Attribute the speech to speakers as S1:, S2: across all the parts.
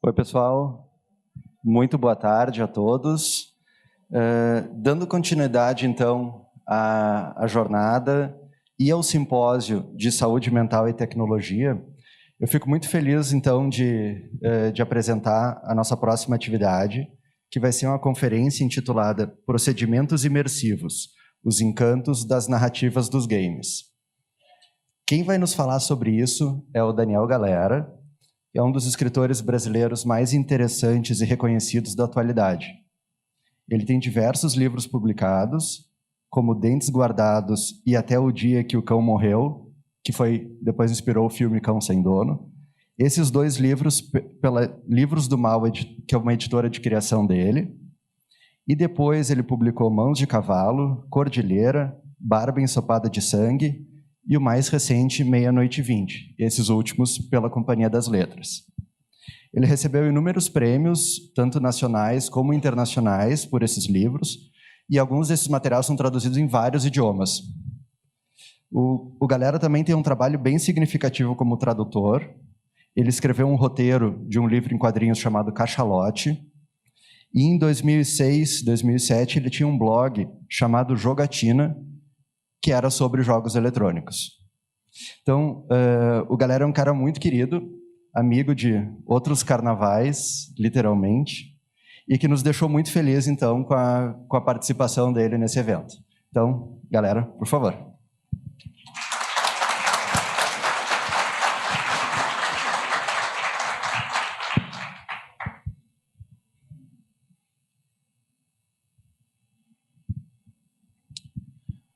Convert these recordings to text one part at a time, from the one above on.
S1: Oi, pessoal. Muito boa tarde a todos. Dando continuidade, então, à jornada e ao simpósio de saúde mental e tecnologia, eu fico muito feliz, então, de apresentar a nossa próxima atividade, que vai ser uma conferência intitulada Procedimentos Imersivos, os encantos das narrativas dos games. Quem vai nos falar sobre isso é o Daniel Galera, que é um dos escritores brasileiros mais interessantes e reconhecidos da atualidade. Ele tem diversos livros publicados, como Dentes Guardados e Até o Dia que o Cão Morreu, que depois inspirou o filme Cão Sem Dono. Esses dois livros, pela Livros do Mal, que é uma editora de criação dele. E depois ele publicou Mãos de Cavalo, Cordilheira, Barba Ensopada de Sangue, e o mais recente, Meia-Noite e 20, esses últimos pela Companhia das Letras. Ele recebeu inúmeros prêmios, tanto nacionais como internacionais, por esses livros, e alguns desses materiais são traduzidos em vários idiomas. O Galera também tem um trabalho bem significativo como tradutor. Ele escreveu um roteiro de um livro em quadrinhos chamado Cachalote, e em 2006, 2007, ele tinha um blog chamado Jogatina, que era sobre jogos eletrônicos. Então, o Galera é um cara muito querido, amigo de outros carnavais, literalmente, e que nos deixou muito felizes, então, com a participação dele nesse evento. Então, Galera, por favor.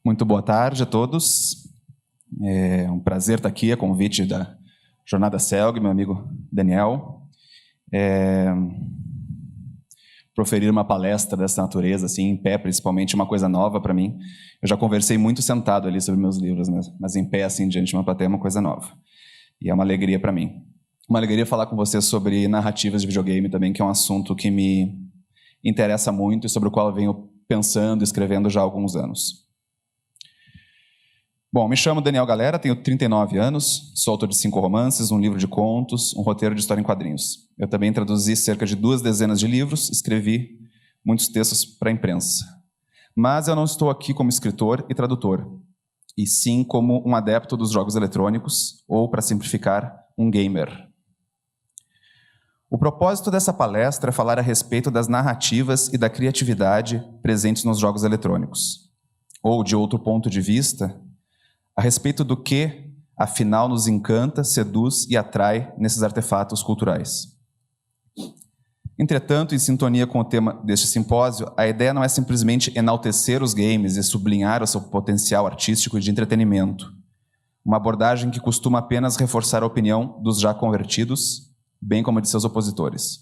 S2: Muito boa tarde a todos. É um prazer estar aqui, a convite da Jornada CELG, meu amigo Daniel. Proferir uma palestra dessa natureza, assim, em pé, principalmente, uma coisa nova para mim. Eu já conversei muito sentado ali sobre meus livros, mas em pé, assim, diante de uma plateia, é uma coisa nova. E é uma alegria para mim. Uma alegria falar com vocês sobre narrativas de videogame também, que é um assunto que me interessa muito e sobre o qual eu venho pensando e escrevendo já há alguns anos. Bom, me chamo Daniel Galera, tenho 39 anos, sou autor de 5 romances, um livro de contos, um roteiro de história em quadrinhos. Eu também traduzi cerca de 2 dezenas de livros, escrevi muitos textos para a imprensa. Mas eu não estou aqui como escritor e tradutor, e sim como um adepto dos jogos eletrônicos, ou, para simplificar, um gamer. O propósito dessa palestra é falar a respeito das narrativas e da criatividade presentes nos jogos eletrônicos. Ou, de outro ponto de vista, a respeito do que, afinal, nos encanta, seduz e atrai nesses artefatos culturais. Entretanto, em sintonia com o tema deste simpósio, a ideia não é simplesmente enaltecer os games e sublinhar o seu potencial artístico e de entretenimento, uma abordagem que costuma apenas reforçar a opinião dos já convertidos, bem como a de seus opositores.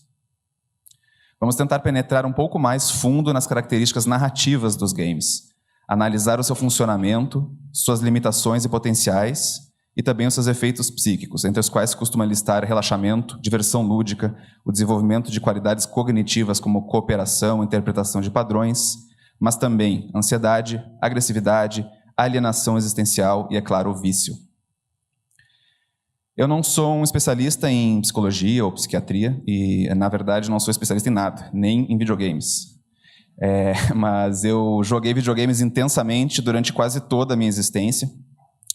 S2: Vamos tentar penetrar um pouco mais fundo nas características narrativas dos games, analisar o seu funcionamento, suas limitações e potenciais, e também os seus efeitos psíquicos, entre os quais se costuma listar relaxamento, diversão lúdica, o desenvolvimento de qualidades cognitivas como cooperação, interpretação de padrões, mas também ansiedade, agressividade, alienação existencial e, é claro, o vício. Eu não sou um especialista em psicologia ou psiquiatria, e, na verdade, não sou especialista em nada, nem em videogames. Mas eu joguei videogames intensamente durante quase toda a minha existência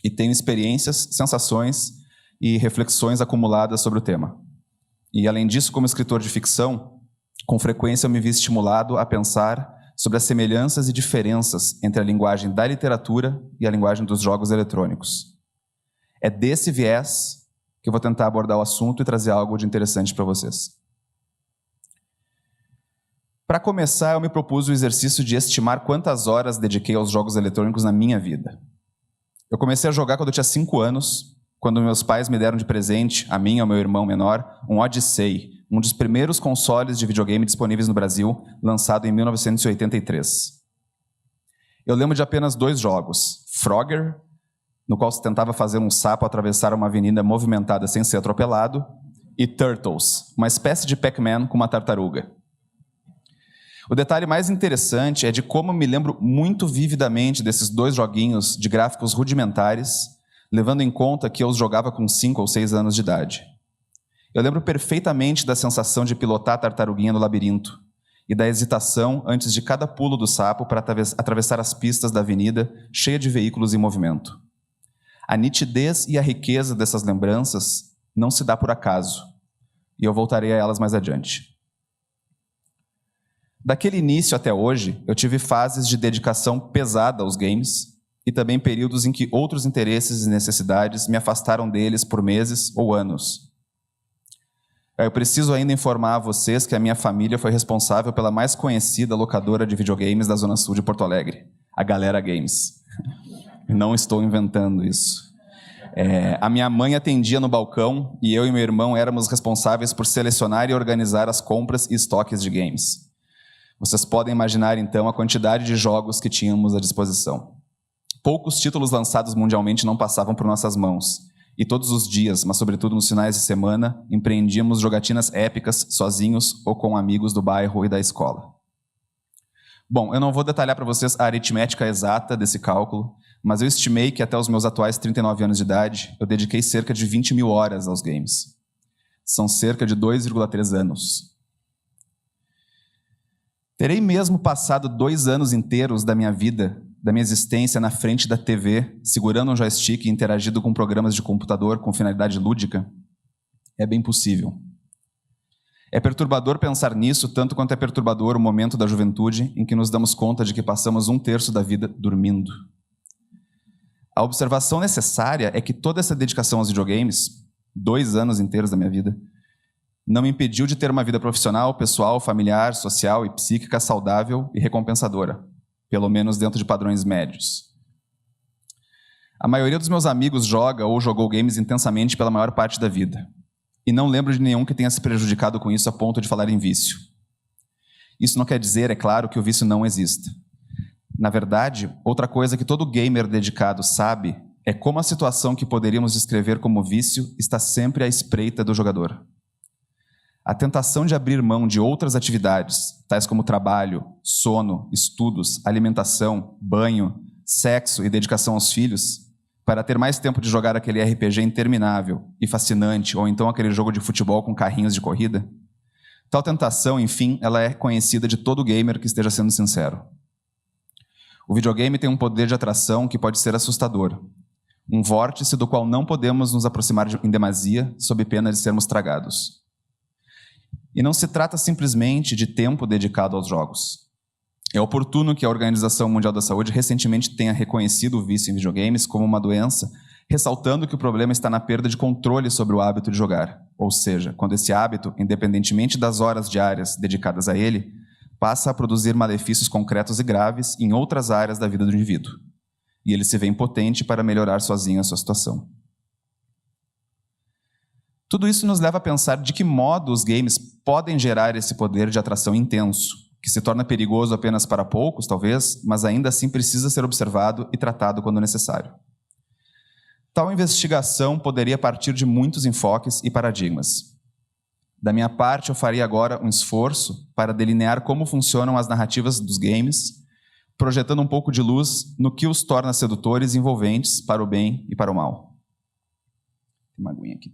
S2: e tenho experiências, sensações e reflexões acumuladas sobre o tema. E, além disso, como escritor de ficção, com frequência eu me vi estimulado a pensar sobre as semelhanças e diferenças entre a linguagem da literatura e a linguagem dos jogos eletrônicos. É desse viés que eu vou tentar abordar o assunto e trazer algo de interessante para vocês. Para começar, eu me propus o exercício de estimar quantas horas dediquei aos jogos eletrônicos na minha vida. Eu comecei a jogar quando eu tinha 5 anos, quando meus pais me deram de presente, a mim e ao meu irmão menor, um Odyssey, um dos primeiros consoles de videogame disponíveis no Brasil, lançado em 1983. Eu lembro de apenas 2 jogos, Frogger, no qual se tentava fazer um sapo atravessar uma avenida movimentada sem ser atropelado, e Turtles, uma espécie de Pac-Man com uma tartaruga. O detalhe mais interessante é de como eu me lembro muito vividamente desses 2 joguinhos de gráficos rudimentares, levando em conta que eu os jogava com 5 ou 6 anos de idade. Eu lembro perfeitamente da sensação de pilotar a tartaruguinha no labirinto e da hesitação antes de cada pulo do sapo para atravessar as pistas da avenida cheia de veículos em movimento. A nitidez e a riqueza dessas lembranças não se dá por acaso, e eu voltarei a elas mais adiante. Daquele início até hoje, eu tive fases de dedicação pesada aos games e também períodos em que outros interesses e necessidades me afastaram deles por meses ou anos. Eu preciso ainda informar a vocês que a minha família foi responsável pela mais conhecida locadora de videogames da Zona Sul de Porto Alegre, a Galera Games. Não estou inventando isso. A minha mãe atendia no balcão e eu e meu irmão éramos responsáveis por selecionar e organizar as compras e estoques de games. Vocês podem imaginar, então, a quantidade de jogos que tínhamos à disposição. Poucos títulos lançados mundialmente não passavam por nossas mãos. E todos os dias, mas sobretudo nos finais de semana, empreendíamos jogatinas épicas, sozinhos ou com amigos do bairro e da escola. Bom, eu não vou detalhar para vocês a aritmética exata desse cálculo, mas eu estimei que até os meus atuais 39 anos de idade, eu dediquei cerca de 20 mil horas aos games. São cerca de 2,3 anos. Terei mesmo passado 2 anos inteiros da minha vida, da minha existência na frente da TV, segurando um joystick e interagindo com programas de computador com finalidade lúdica? É bem possível. É perturbador pensar nisso, tanto quanto é perturbador o momento da juventude em que nos damos conta de que passamos 1/3 da vida dormindo. A observação necessária é que toda essa dedicação aos videogames, 2 anos inteiros da minha vida, não me impediu de ter uma vida profissional, pessoal, familiar, social e psíquica saudável e recompensadora, pelo menos dentro de padrões médios. A maioria dos meus amigos joga ou jogou games intensamente pela maior parte da vida. E não lembro de nenhum que tenha se prejudicado com isso a ponto de falar em vício. Isso não quer dizer, é claro, que o vício não exista. Na verdade, outra coisa que todo gamer dedicado sabe é como a situação que poderíamos descrever como vício está sempre à espreita do jogador. A tentação de abrir mão de outras atividades, tais como trabalho, sono, estudos, alimentação, banho, sexo e dedicação aos filhos, para ter mais tempo de jogar aquele RPG interminável e fascinante, ou então aquele jogo de futebol com carrinhos de corrida. Tal tentação, enfim, ela é conhecida de todo gamer que esteja sendo sincero. O videogame tem um poder de atração que pode ser assustador, um vórtice do qual não podemos nos aproximar em demasia, sob pena de sermos tragados. E não se trata simplesmente de tempo dedicado aos jogos. É oportuno que a Organização Mundial da Saúde recentemente tenha reconhecido o vício em videogames como uma doença, ressaltando que o problema está na perda de controle sobre o hábito de jogar. Ou seja, quando esse hábito, independentemente das horas diárias dedicadas a ele, passa a produzir malefícios concretos e graves em outras áreas da vida do indivíduo. E ele se vê impotente para melhorar sozinho a sua situação. Tudo isso nos leva a pensar de que modo os games podem gerar esse poder de atração intenso, que se torna perigoso apenas para poucos, talvez, mas ainda assim precisa ser observado e tratado quando necessário. Tal investigação poderia partir de muitos enfoques e paradigmas. Da minha parte, eu faria agora um esforço para delinear como funcionam as narrativas dos games, projetando um pouco de luz no que os torna sedutores e envolventes para o bem e para o mal. Tem uma aguinha aqui.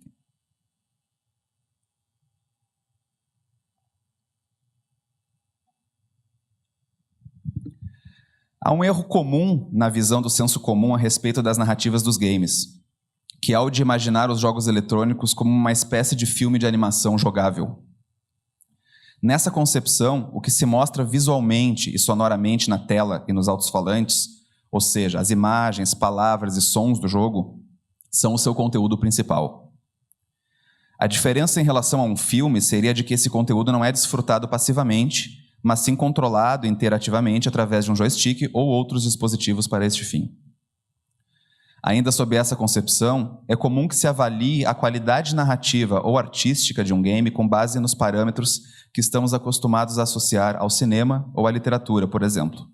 S2: Há um erro comum na visão do senso comum a respeito das narrativas dos games, que é o de imaginar os jogos eletrônicos como uma espécie de filme de animação jogável. Nessa concepção, o que se mostra visualmente e sonoramente na tela e nos alto-falantes, ou seja, as imagens, palavras e sons do jogo, são o seu conteúdo principal. A diferença em relação a um filme seria de que esse conteúdo não é desfrutado passivamente, mas sim controlado interativamente através de um joystick ou outros dispositivos para este fim. Ainda sob essa concepção, é comum que se avalie a qualidade narrativa ou artística de um game com base nos parâmetros que estamos acostumados a associar ao cinema ou à literatura, por exemplo.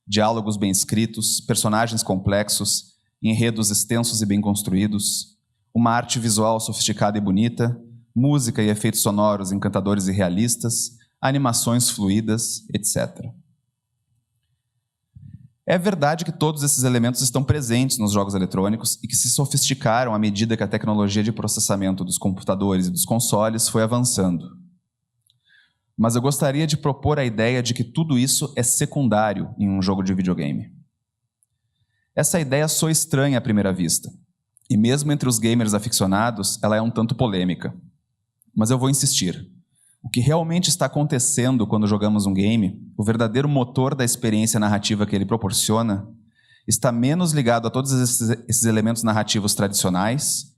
S2: Diálogos bem escritos, personagens complexos, enredos extensos e bem construídos, uma arte visual sofisticada e bonita, música e efeitos sonoros encantadores e realistas, animações fluídas, etc. É verdade que todos esses elementos estão presentes nos jogos eletrônicos e que se sofisticaram à medida que a tecnologia de processamento dos computadores e dos consoles foi avançando. Mas eu gostaria de propor a ideia de que tudo isso é secundário em um jogo de videogame. Essa ideia soa estranha à primeira vista, e mesmo entre os gamers aficionados, ela é um tanto polêmica. Mas eu vou insistir. O que realmente está acontecendo quando jogamos um game, o verdadeiro motor da experiência narrativa que ele proporciona, está menos ligado a todos esses elementos narrativos tradicionais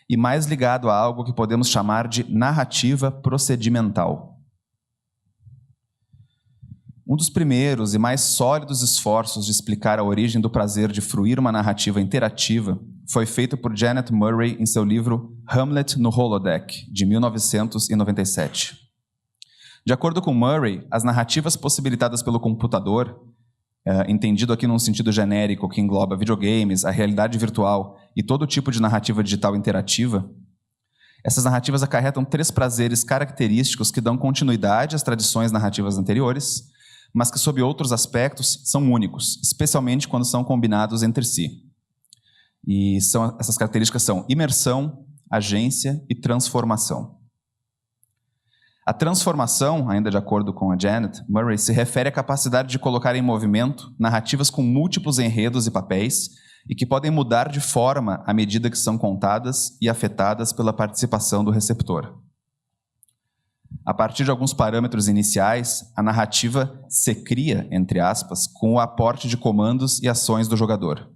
S2: e mais ligado a algo que podemos chamar de narrativa procedimental. Um dos primeiros e mais sólidos esforços de explicar a origem do prazer de fruir uma narrativa interativa foi feito por Janet Murray em seu livro Hamlet no Holodeck, de 1997. De acordo com Murray, as narrativas possibilitadas pelo computador, entendido aqui num sentido genérico que engloba videogames, a realidade virtual e todo tipo de narrativa digital interativa, essas narrativas acarretam 3 prazeres característicos que dão continuidade às tradições narrativas anteriores, mas que, sob outros aspectos, são únicos, especialmente quando são combinados entre si. E essas características são imersão, agência e transformação. A transformação, ainda de acordo com a Janet Murray, se refere à capacidade de colocar em movimento narrativas com múltiplos enredos e papéis e que podem mudar de forma à medida que são contadas e afetadas pela participação do receptor. A partir de alguns parâmetros iniciais, a narrativa se cria, entre aspas, com o aporte de comandos e ações do jogador.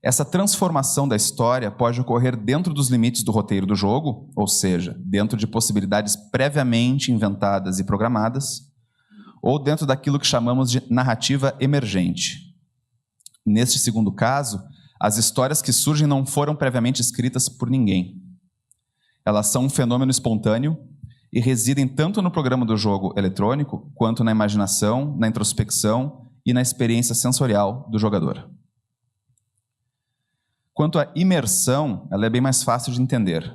S2: Essa transformação da história pode ocorrer dentro dos limites do roteiro do jogo, ou seja, dentro de possibilidades previamente inventadas e programadas, ou dentro daquilo que chamamos de narrativa emergente. Neste segundo caso, as histórias que surgem não foram previamente escritas por ninguém. Elas são um fenômeno espontâneo e residem tanto no programa do jogo eletrônico, quanto na imaginação, na introspecção e na experiência sensorial do jogador. Quanto à imersão, ela é bem mais fácil de entender.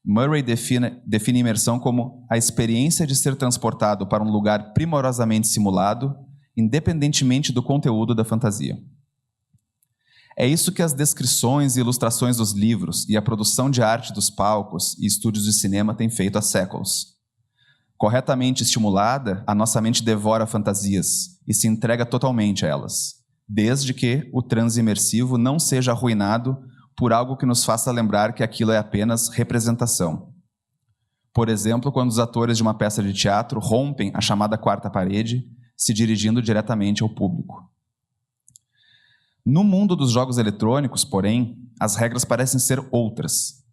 S2: Murray define imersão como a experiência de ser transportado para um lugar primorosamente simulado, independentemente do conteúdo da fantasia. É isso que as descrições e ilustrações dos livros e a produção de arte dos palcos e estúdios de cinema têm feito há séculos. Corretamente estimulada, a nossa mente devora fantasias e se entrega totalmente a elas, desde que o transe imersivo não seja arruinado por algo que nos faça lembrar que aquilo é apenas representação. Por exemplo, quando os atores de uma peça de teatro rompem a chamada quarta parede, se dirigindo diretamente ao público. No mundo dos jogos eletrônicos, porém, as regras parecem ser outras.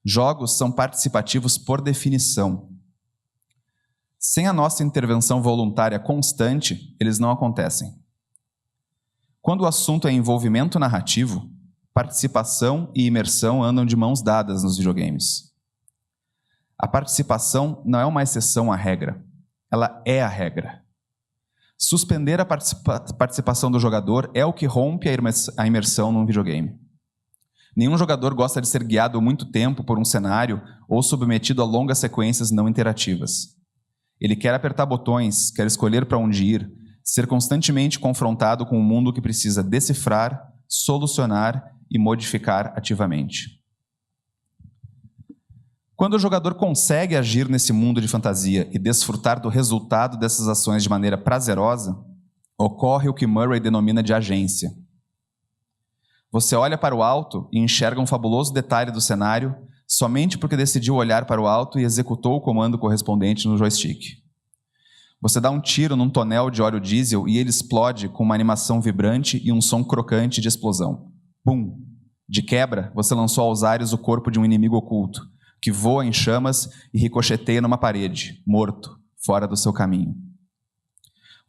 S2: Jogos são participativos por definição. Sem a nossa intervenção voluntária constante, eles não acontecem. Quando o assunto é envolvimento narrativo, participação e imersão andam de mãos dadas nos videogames. A participação não é uma exceção à regra, ela é a regra. Suspender a participação do jogador é o que rompe a imersão num videogame. Nenhum jogador gosta de ser guiado muito tempo por um cenário ou submetido a longas sequências não interativas. Ele quer apertar botões, quer escolher para onde ir, ser constantemente confrontado com um mundo que precisa decifrar, solucionar e modificar ativamente. Quando o jogador consegue agir nesse mundo de fantasia e desfrutar do resultado dessas ações de maneira prazerosa, ocorre o que Murray denomina de agência. Você olha para o alto e enxerga um fabuloso detalhe do cenário somente porque decidiu olhar para o alto e executou o comando correspondente no joystick. Você dá um tiro num tonel de óleo diesel e ele explode com uma animação vibrante e um som crocante de explosão. Pum! De quebra, você lançou aos ares o corpo de um inimigo oculto, que voa em chamas e ricocheteia numa parede, morto, fora do seu caminho.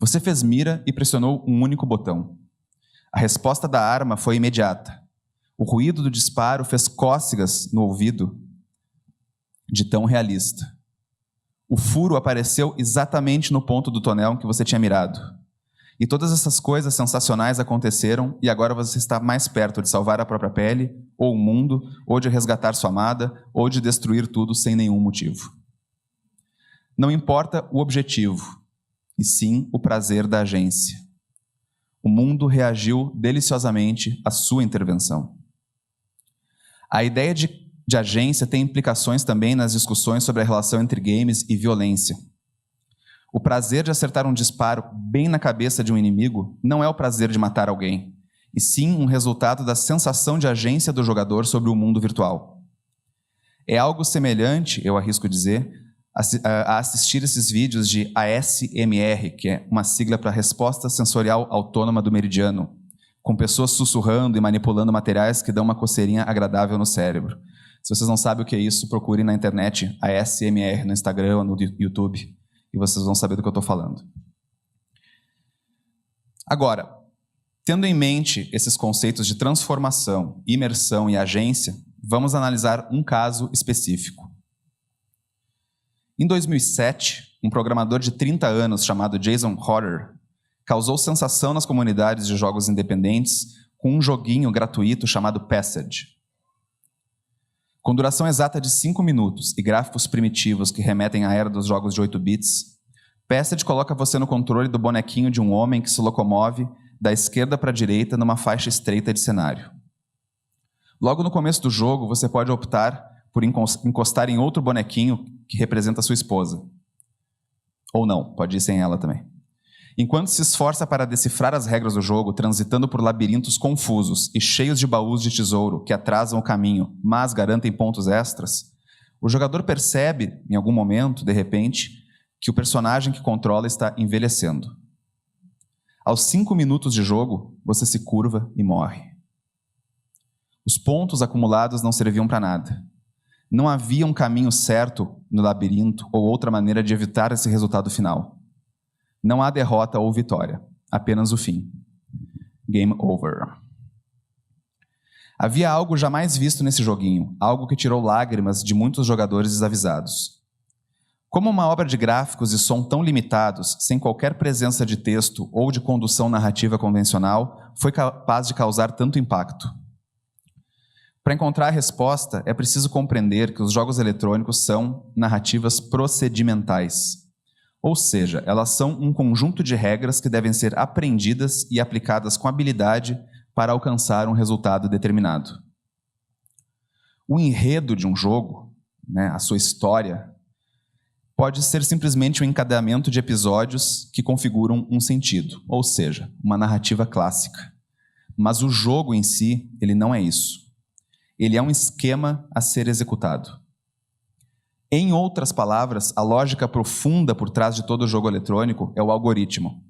S2: Você fez mira e pressionou um único botão. A resposta da arma foi imediata. O ruído do disparo fez cócegas no ouvido de tão realista. O furo apareceu exatamente no ponto do tonel em que você tinha mirado. E todas essas coisas sensacionais aconteceram e agora você está mais perto de salvar a própria pele, ou o mundo, ou de resgatar sua amada, ou de destruir tudo sem nenhum motivo. Não importa o objetivo, e sim o prazer da agência. O mundo reagiu deliciosamente à sua intervenção. A ideia de agência tem implicações também nas discussões sobre a relação entre games e violência. O prazer de acertar um disparo bem na cabeça de um inimigo não é o prazer de matar alguém, e sim um resultado da sensação de agência do jogador sobre o mundo virtual. É algo semelhante, eu arrisco dizer, a assistir esses vídeos de ASMR, que é uma sigla para Resposta Sensorial Autônoma do Meridiano, com pessoas sussurrando e manipulando materiais que dão uma coceirinha agradável no cérebro. Se vocês não sabem o que é isso, procurem na internet ASMR no Instagram ou no YouTube, e vocês vão saber do que eu estou falando. Agora, tendo em mente esses conceitos de transformação, imersão e agência, vamos analisar um caso específico. Em 2007, um programador de 30 anos chamado Jason Hodder causou sensação nas comunidades de jogos independentes com um joguinho gratuito chamado Passage. Com duração exata de 5 minutos e gráficos primitivos que remetem à era dos jogos de 8 bits, Passage coloca você no controle do bonequinho de um homem que se locomove da esquerda para a direita numa faixa estreita de cenário. Logo no começo do jogo, você pode optar por encostar em outro bonequinho que representa a sua esposa. Ou não, pode ir sem ela também. Enquanto se esforça para decifrar as regras do jogo, transitando por labirintos confusos e cheios de baús de tesouro que atrasam o caminho, mas garantem pontos extras, o jogador percebe, em algum momento, de repente, que o personagem que controla está envelhecendo. Aos 5 minutos de jogo, você se curva e morre. Os pontos acumulados não serviam para nada. Não havia um caminho certo no labirinto ou outra maneira de evitar esse resultado final. Não há derrota ou vitória, apenas o fim. Game over. Havia algo jamais visto nesse joguinho, algo que tirou lágrimas de muitos jogadores desavisados. Como uma obra de gráficos e som tão limitados, sem qualquer presença de texto ou de condução narrativa convencional, foi capaz de causar tanto impacto? Para encontrar a resposta, é preciso compreender que os jogos eletrônicos são narrativas procedimentais. Ou seja, elas são um conjunto de regras que devem ser aprendidas e aplicadas com habilidade para alcançar um resultado determinado. O enredo de um jogo, a sua história, pode ser simplesmente um encadeamento de episódios que configuram um sentido, ou seja, uma narrativa clássica. Mas o jogo em si, ele não é isso. Ele é um esquema a ser executado. Em outras palavras, a lógica profunda por trás de todo jogo eletrônico é o algoritmo,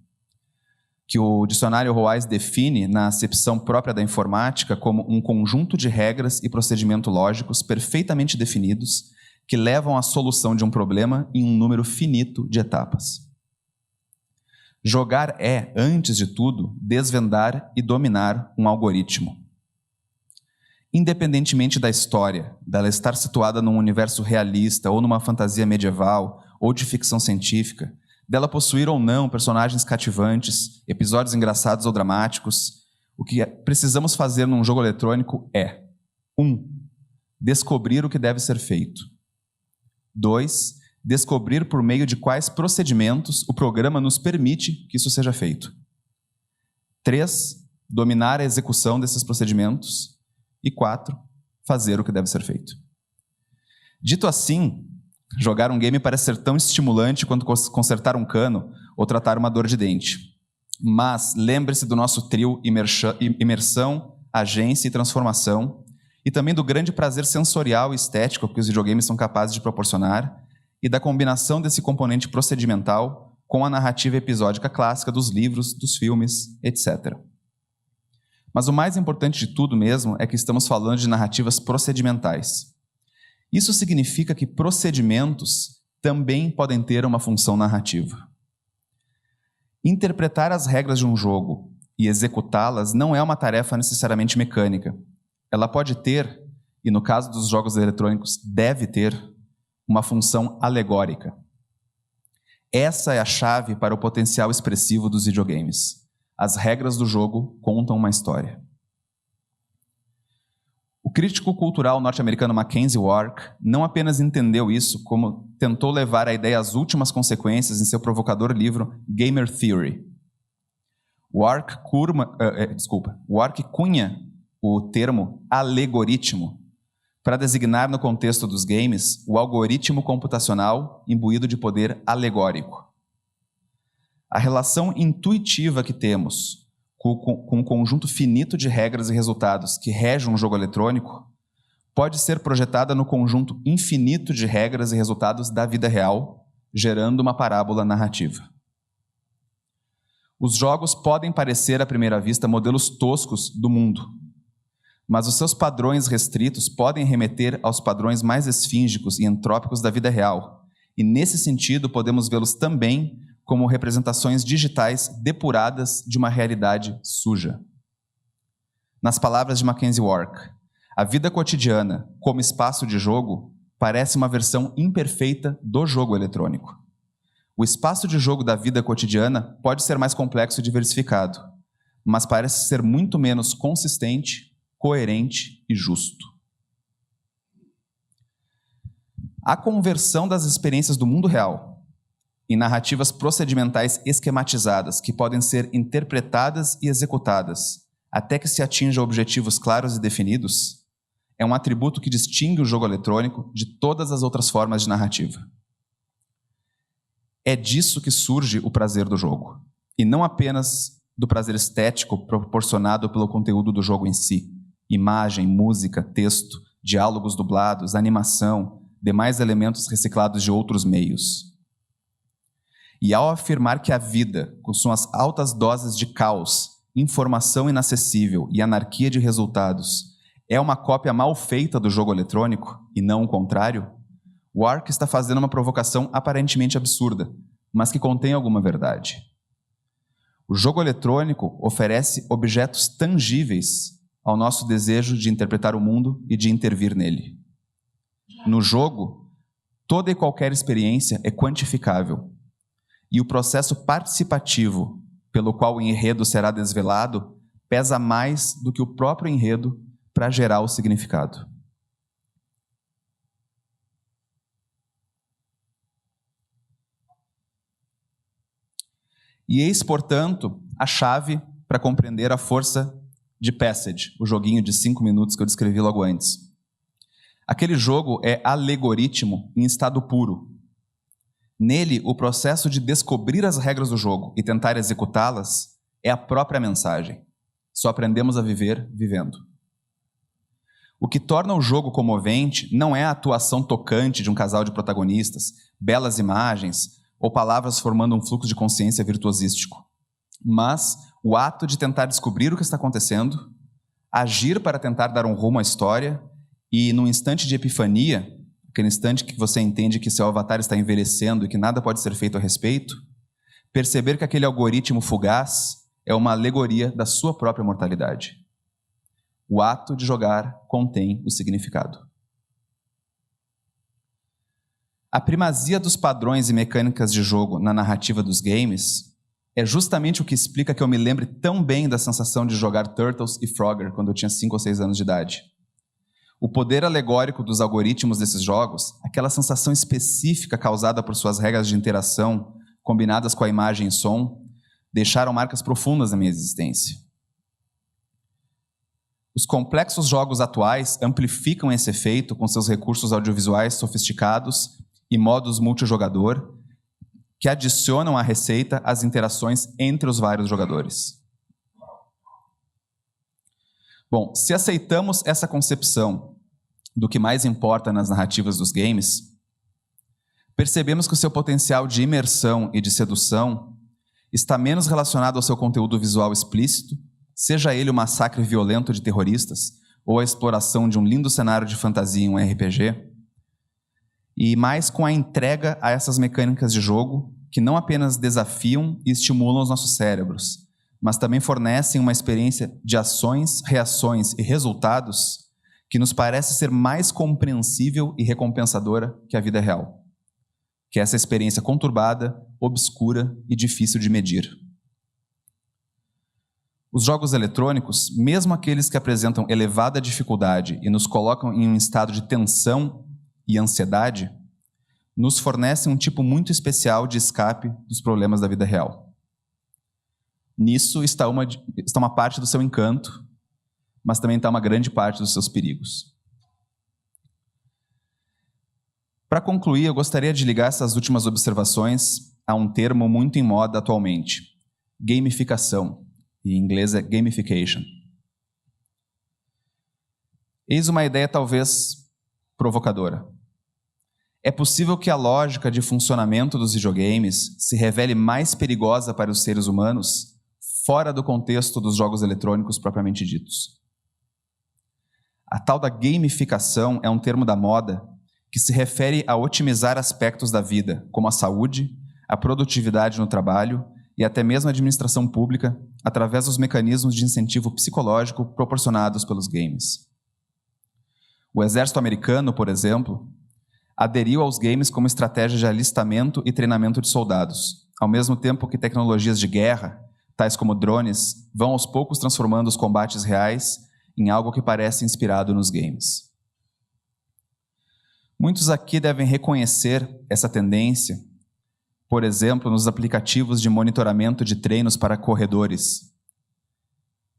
S2: que o dicionário Wise define, na acepção própria da informática, como um conjunto de regras e procedimentos lógicos perfeitamente definidos que levam à solução de um problema em um número finito de etapas. Jogar é, antes de tudo, desvendar e dominar um algoritmo. Independentemente da história, dela estar situada num universo realista ou numa fantasia medieval ou de ficção científica, dela possuir ou não personagens cativantes, episódios engraçados ou dramáticos, o que precisamos fazer num jogo eletrônico é 1. Descobrir o que deve ser feito. 2. Descobrir por meio de quais procedimentos o programa nos permite que isso seja feito. 3. Dominar a execução desses procedimentos. E 4. Fazer o que deve ser feito. Dito assim, jogar um game parece ser tão estimulante quanto consertar um cano ou tratar uma dor de dente. Mas lembre-se do nosso trio imersão, agência e transformação, e também do grande prazer sensorial e estético que os videogames são capazes de proporcionar, e da combinação desse componente procedimental com a narrativa episódica clássica dos livros, dos filmes, etc. Mas o mais importante de tudo mesmo é que estamos falando de narrativas procedimentais. Isso significa que procedimentos também podem ter uma função narrativa. Interpretar as regras de um jogo e executá-las não é uma tarefa necessariamente mecânica. Ela pode ter, e no caso dos jogos eletrônicos deve ter, uma função alegórica. Essa é a chave para o potencial expressivo dos videogames. As regras do jogo contam uma história. O crítico cultural norte-americano Mackenzie Wark não apenas entendeu isso, como tentou levar a ideia às últimas consequências em seu provocador livro Gamer Theory. Wark cunha o termo alegoritmo para designar no contexto dos games o algoritmo computacional imbuído de poder alegórico. A relação intuitiva que temos com um conjunto finito de regras e resultados que rege um jogo eletrônico pode ser projetada no conjunto infinito de regras e resultados da vida real, gerando uma parábola narrativa. Os jogos podem parecer, à primeira vista, modelos toscos do mundo, mas os seus padrões restritos podem remeter aos padrões mais esfíngicos e entrópicos da vida real, e nesse sentido podemos vê-los também como representações digitais depuradas de uma realidade suja. Nas palavras de Mackenzie Wark, a vida cotidiana, como espaço de jogo, parece uma versão imperfeita do jogo eletrônico. O espaço de jogo da vida cotidiana pode ser mais complexo e diversificado, mas parece ser muito menos consistente, coerente e justo. A conversão das experiências do mundo real em narrativas procedimentais esquematizadas que podem ser interpretadas e executadas até que se atinja objetivos claros e definidos é um atributo que distingue o jogo eletrônico de todas as outras formas de narrativa. É disso que surge o prazer do jogo, e não apenas do prazer estético proporcionado pelo conteúdo do jogo em si, imagem, música, texto, diálogos dublados, animação, demais elementos reciclados de outros meios. E ao afirmar que a vida, com suas altas doses de caos, informação inacessível e anarquia de resultados, é uma cópia mal feita do jogo eletrônico, e não o contrário, Wark está fazendo uma provocação aparentemente absurda, mas que contém alguma verdade. O jogo eletrônico oferece objetos tangíveis ao nosso desejo de interpretar o mundo e de intervir nele. No jogo, toda e qualquer experiência é quantificável, e o processo participativo pelo qual o enredo será desvelado pesa mais do que o próprio enredo para gerar o significado. E eis, portanto, a chave para compreender a força de Passage, o joguinho de 5 minutos que eu descrevi logo antes. Aquele jogo é alegoritmo em estado puro. Nele, o processo de descobrir as regras do jogo e tentar executá-las é a própria mensagem. Só aprendemos a viver vivendo. O que torna o jogo comovente não é a atuação tocante de um casal de protagonistas, belas imagens ou palavras formando um fluxo de consciência virtuosístico, mas o ato de tentar descobrir o que está acontecendo, agir para tentar dar um rumo à história e, num instante de epifania, aquele instante que você entende que seu avatar está envelhecendo e que nada pode ser feito a respeito, perceber que aquele algoritmo fugaz é uma alegoria da sua própria mortalidade. O ato de jogar contém o significado. A primazia dos padrões e mecânicas de jogo na narrativa dos games é justamente o que explica que eu me lembre tão bem da sensação de jogar Turtles e Frogger quando eu tinha 5 ou 6 anos de idade. O poder alegórico dos algoritmos desses jogos, aquela sensação específica causada por suas regras de interação, combinadas com a imagem e som, deixaram marcas profundas na minha existência. Os complexos jogos atuais amplificam esse efeito com seus recursos audiovisuais sofisticados e modos multijogador, que adicionam à receita as interações entre os vários jogadores. Bom, se aceitamos essa concepção do que mais importa nas narrativas dos games, percebemos que o seu potencial de imersão e de sedução está menos relacionado ao seu conteúdo visual explícito, seja ele o massacre violento de terroristas ou a exploração de um lindo cenário de fantasia em um RPG, e mais com a entrega a essas mecânicas de jogo que não apenas desafiam e estimulam os nossos cérebros, mas também fornecem uma experiência de ações, reações e resultados que nos parece ser mais compreensível e recompensadora que a vida real, que é essa experiência conturbada, obscura e difícil de medir. Os jogos eletrônicos, mesmo aqueles que apresentam elevada dificuldade e nos colocam em um estado de tensão e ansiedade, nos fornecem um tipo muito especial de escape dos problemas da vida real. Nisso está uma parte do seu encanto, mas também está uma grande parte dos seus perigos. Para concluir, eu gostaria de ligar essas últimas observações a um termo muito em moda atualmente: gamificação. Em inglês é gamification. Eis uma ideia talvez provocadora. É possível que a lógica de funcionamento dos videogames se revele mais perigosa para os seres humanos fora do contexto dos jogos eletrônicos propriamente ditos. A tal da gamificação é um termo da moda que se refere a otimizar aspectos da vida, como a saúde, a produtividade no trabalho e até mesmo a administração pública, através dos mecanismos de incentivo psicológico proporcionados pelos games. O exército americano, por exemplo, aderiu aos games como estratégia de alistamento e treinamento de soldados, ao mesmo tempo que tecnologias de guerra, tais como drones, vão aos poucos transformando os combates reais em algo que parece inspirado nos games. Muitos aqui devem reconhecer essa tendência, por exemplo, nos aplicativos de monitoramento de treinos para corredores,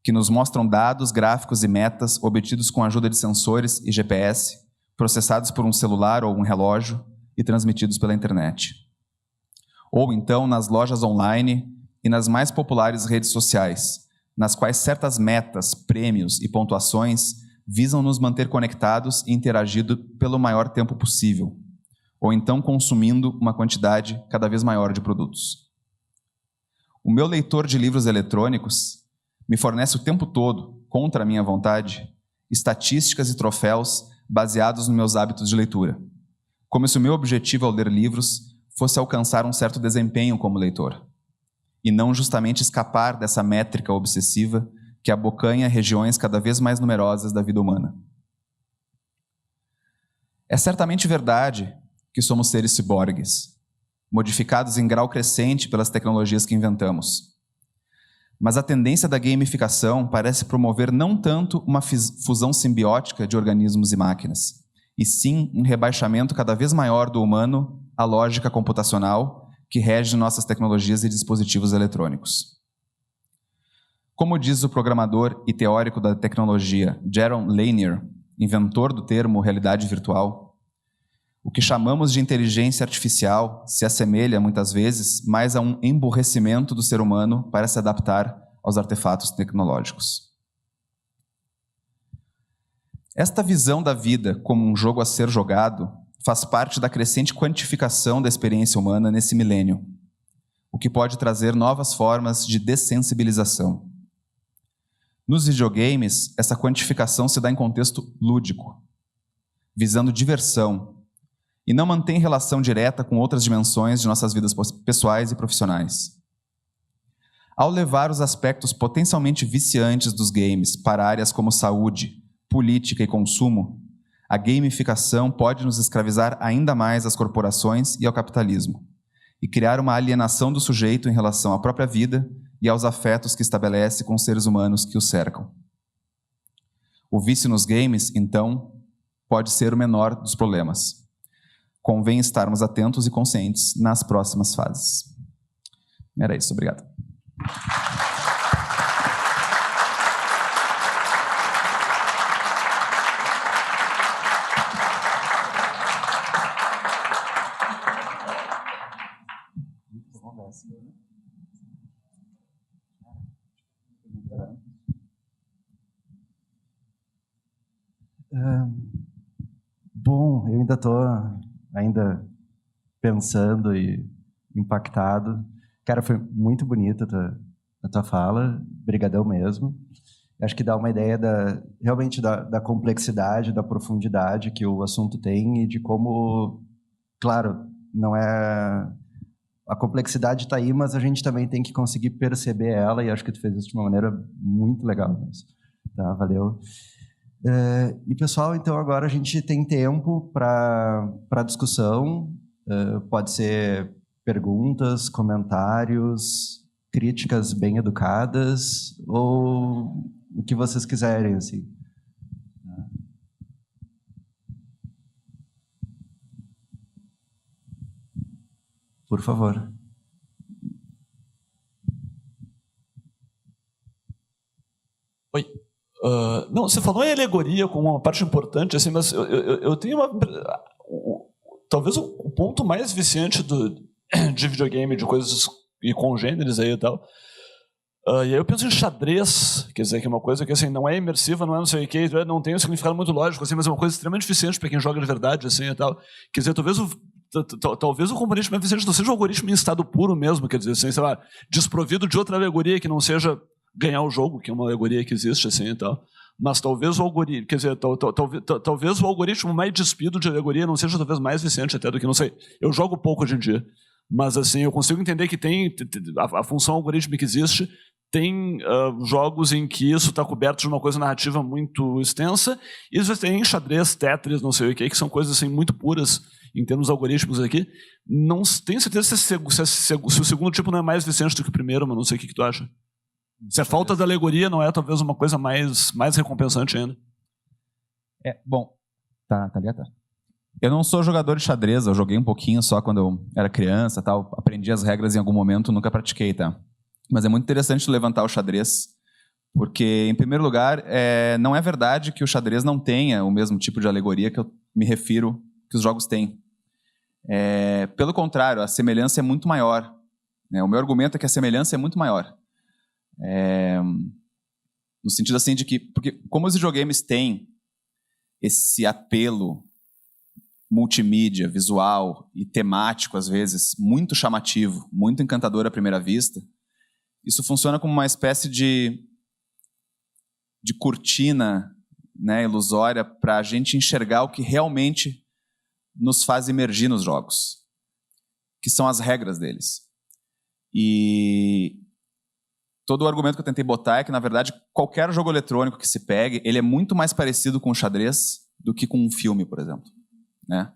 S2: que nos mostram dados, gráficos e metas obtidos com a ajuda de sensores e GPS, processados por um celular ou um relógio e transmitidos pela internet. Ou então nas lojas online e nas mais populares redes sociais, nas quais certas metas, prêmios e pontuações visam nos manter conectados e interagindo pelo maior tempo possível, ou então consumindo uma quantidade cada vez maior de produtos. O meu leitor de livros eletrônicos me fornece o tempo todo, contra a minha vontade, estatísticas e troféus baseados nos meus hábitos de leitura, como se o meu objetivo ao ler livros fosse alcançar um certo desempenho como leitor, e não justamente escapar dessa métrica obsessiva que abocanha regiões cada vez mais numerosas da vida humana. É certamente verdade que somos seres ciborgues, modificados em grau crescente pelas tecnologias que inventamos. Mas a tendência da gamificação parece promover não tanto uma fusão simbiótica de organismos e máquinas, e sim um rebaixamento cada vez maior do humano à lógica computacional que rege nossas tecnologias e dispositivos eletrônicos. Como diz o programador e teórico da tecnologia Jaron Lanier, inventor do termo realidade virtual, o que chamamos de inteligência artificial se assemelha, muitas vezes, mais a um emburrecimento do ser humano para se adaptar aos artefatos tecnológicos. Esta visão da vida como um jogo a ser jogado faz parte da crescente quantificação da experiência humana nesse milênio, o que pode trazer novas formas de dessensibilização. Nos videogames, essa quantificação se dá em contexto lúdico, visando diversão, e não mantém relação direta com outras dimensões de nossas vidas pessoais e profissionais. Ao levar os aspectos potencialmente viciantes dos games para áreas como saúde, política e consumo, a gamificação pode nos escravizar ainda mais às corporações e ao capitalismo, e criar uma alienação do sujeito em relação à própria vida e aos afetos que estabelece com os seres humanos que o cercam. O vício nos games, então, pode ser o menor dos problemas. Convém estarmos atentos e conscientes nas próximas fases. Era isso, obrigado.
S1: Bom, eu ainda estou pensando e impactado. Cara, foi muito bonita a tua fala, brigadão mesmo. Acho que dá uma ideia realmente da complexidade, da profundidade que o assunto tem e de como, claro, não é... A complexidade está aí, mas a gente também tem que conseguir perceber ela, e acho que tu fez isso de uma maneira muito legal mesmo. Tá, valeu. E pessoal, então agora a gente tem tempo para discussão, pode ser perguntas, comentários, críticas bem educadas, ou o que vocês quiserem, assim. Por favor.
S3: Não, você falou em alegoria como uma parte importante, assim, mas eu tenho talvez o ponto mais viciante de videogame, de coisas e congêneres aí e tal. E aí eu penso em xadrez, quer dizer, que é uma coisa que assim, não é imersiva, não é não sei o que, não tem um significado muito lógico, assim, mas é uma coisa extremamente eficiente para quem joga de verdade, assim, e tal. Quer dizer, talvez o componente mais eficiente não seja o algoritmo em estado puro mesmo, quer dizer, assim, sei lá, desprovido de outra alegoria que não seja ganhar o jogo, que é uma alegoria que existe, assim, e tal. Mas talvez o algoritmo, quer dizer, talvez o algoritmo mais despido de alegoria não seja talvez mais eficiente até do que, não sei, eu jogo pouco hoje em dia, mas assim, eu consigo entender que tem a função algorítmica que existe, tem jogos em que isso está coberto de uma coisa narrativa muito extensa, e às vezes tem xadrez, Tetris, não sei o que são coisas assim muito puras em termos algorítmicos aqui. Não tenho certeza se o segundo tipo não é mais eficiente do que o primeiro, mas não sei o que tu acha. Se a falta da alegoria não é talvez uma coisa mais recompensante ainda.
S2: Bom, tá ligado? Eu não sou jogador de xadrez, eu joguei um pouquinho só quando eu era criança, tal, aprendi as regras em algum momento, nunca pratiquei, tá? Mas é muito interessante levantar o xadrez, porque, em primeiro lugar, não é verdade que o xadrez não tenha o mesmo tipo de alegoria que eu me refiro que os jogos têm. Pelo contrário, a semelhança é muito maior. O meu argumento é que a semelhança é muito maior. No sentido assim de que, porque como os videogames têm esse apelo multimídia, visual e temático, às vezes, muito chamativo, muito encantador à primeira vista, isso funciona como uma espécie de cortina, né, ilusória para a gente enxergar o que realmente nos faz emergir nos jogos, que são as regras deles. E todo o argumento que eu tentei botar é que, na verdade, qualquer jogo eletrônico que se pegue, ele é muito mais parecido com o xadrez do que com um filme, por exemplo. Né?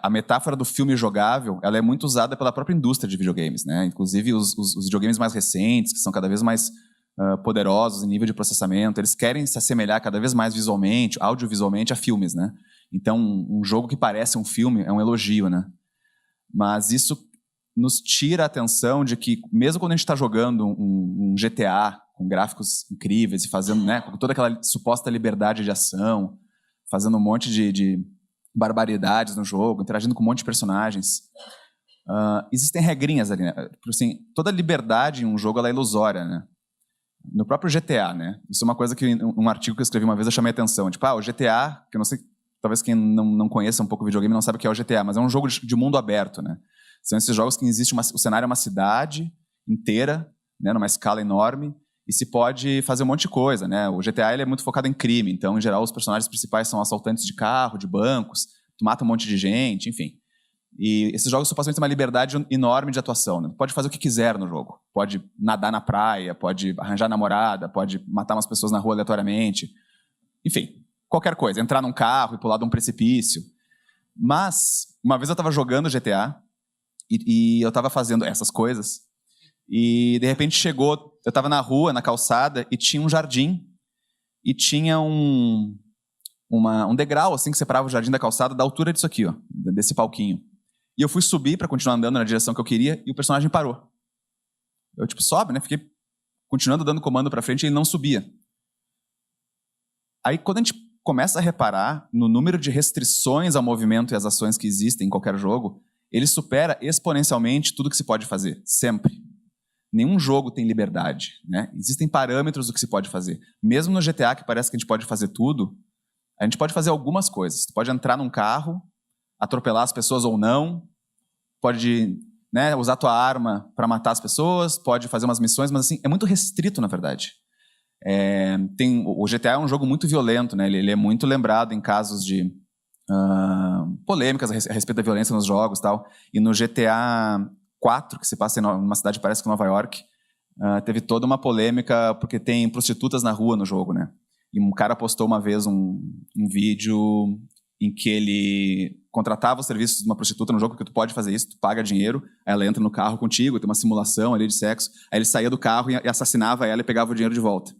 S2: A metáfora do filme jogável, ela é muito usada pela própria indústria de videogames. Né? Inclusive, os videogames mais recentes, que são cada vez mais poderosos em nível de processamento, eles querem se assemelhar cada vez mais visualmente, audiovisualmente, a filmes. Né? Então, um jogo que parece um filme é um elogio. Né? Mas isso nos tira a atenção de que, mesmo quando a gente está jogando um GTA com gráficos incríveis e fazendo, né, com toda aquela suposta liberdade de ação, fazendo um monte de barbaridades no jogo, interagindo com um monte de personagens, existem regrinhas ali. Né? Assim, toda liberdade em um jogo ela é ilusória. Né? No próprio GTA, né? Isso é uma coisa que um artigo que eu escrevi uma vez eu chamei a atenção. Tipo, o GTA, que eu não sei, talvez quem não conheça um pouco o videogame não sabe o que é o GTA, mas é um jogo de mundo aberto, né? São esses jogos que existe o cenário é uma cidade inteira, né, numa escala enorme, e se pode fazer um monte de coisa. Né? O GTA ele é muito focado em crime, então, em geral, os personagens principais são assaltantes de carro, de bancos, tu mata um monte de gente, enfim. E esses jogos supostamente têm uma liberdade enorme de atuação. Né? Pode fazer o que quiser no jogo. Pode nadar na praia, pode arranjar namorada, pode matar umas pessoas na rua aleatoriamente. Enfim, qualquer coisa. Entrar num carro e pular de um precipício. Mas, uma vez eu estava jogando GTA, e eu estava fazendo essas coisas, e de repente chegou, eu estava na rua, na calçada, e tinha um jardim, e tinha um degrau assim que separava o jardim da calçada da altura disso aqui, ó, desse palquinho. E eu fui subir para continuar andando na direção que eu queria, e o personagem parou. Eu sobe, né? Fiquei continuando dando comando para frente e ele não subia. Aí quando a gente começa a reparar no número de restrições ao movimento e às ações que existem em qualquer jogo, ele supera exponencialmente tudo que se pode fazer, sempre. Nenhum jogo tem liberdade. Né? Existem parâmetros do que se pode fazer. Mesmo no GTA, que parece que a gente pode fazer tudo, a gente pode fazer algumas coisas. Tu pode entrar num carro, atropelar as pessoas ou não, pode, né, usar tua arma para matar as pessoas, pode fazer umas missões, mas assim, é muito restrito, na verdade. O GTA é um jogo muito violento, né? Ele é muito lembrado em casos de polêmicas a respeito da violência nos jogos e tal. E no GTA 4, que se passa em uma cidade parece que Nova York, teve toda uma polêmica porque tem prostitutas na rua no jogo, né? E um cara postou uma vez um vídeo em que ele contratava os serviços de uma prostituta no jogo, porque tu pode fazer isso, tu paga dinheiro, aí ela entra no carro contigo, tem uma simulação ali de sexo, aí ele saía do carro e assassinava ela e pegava o dinheiro de volta.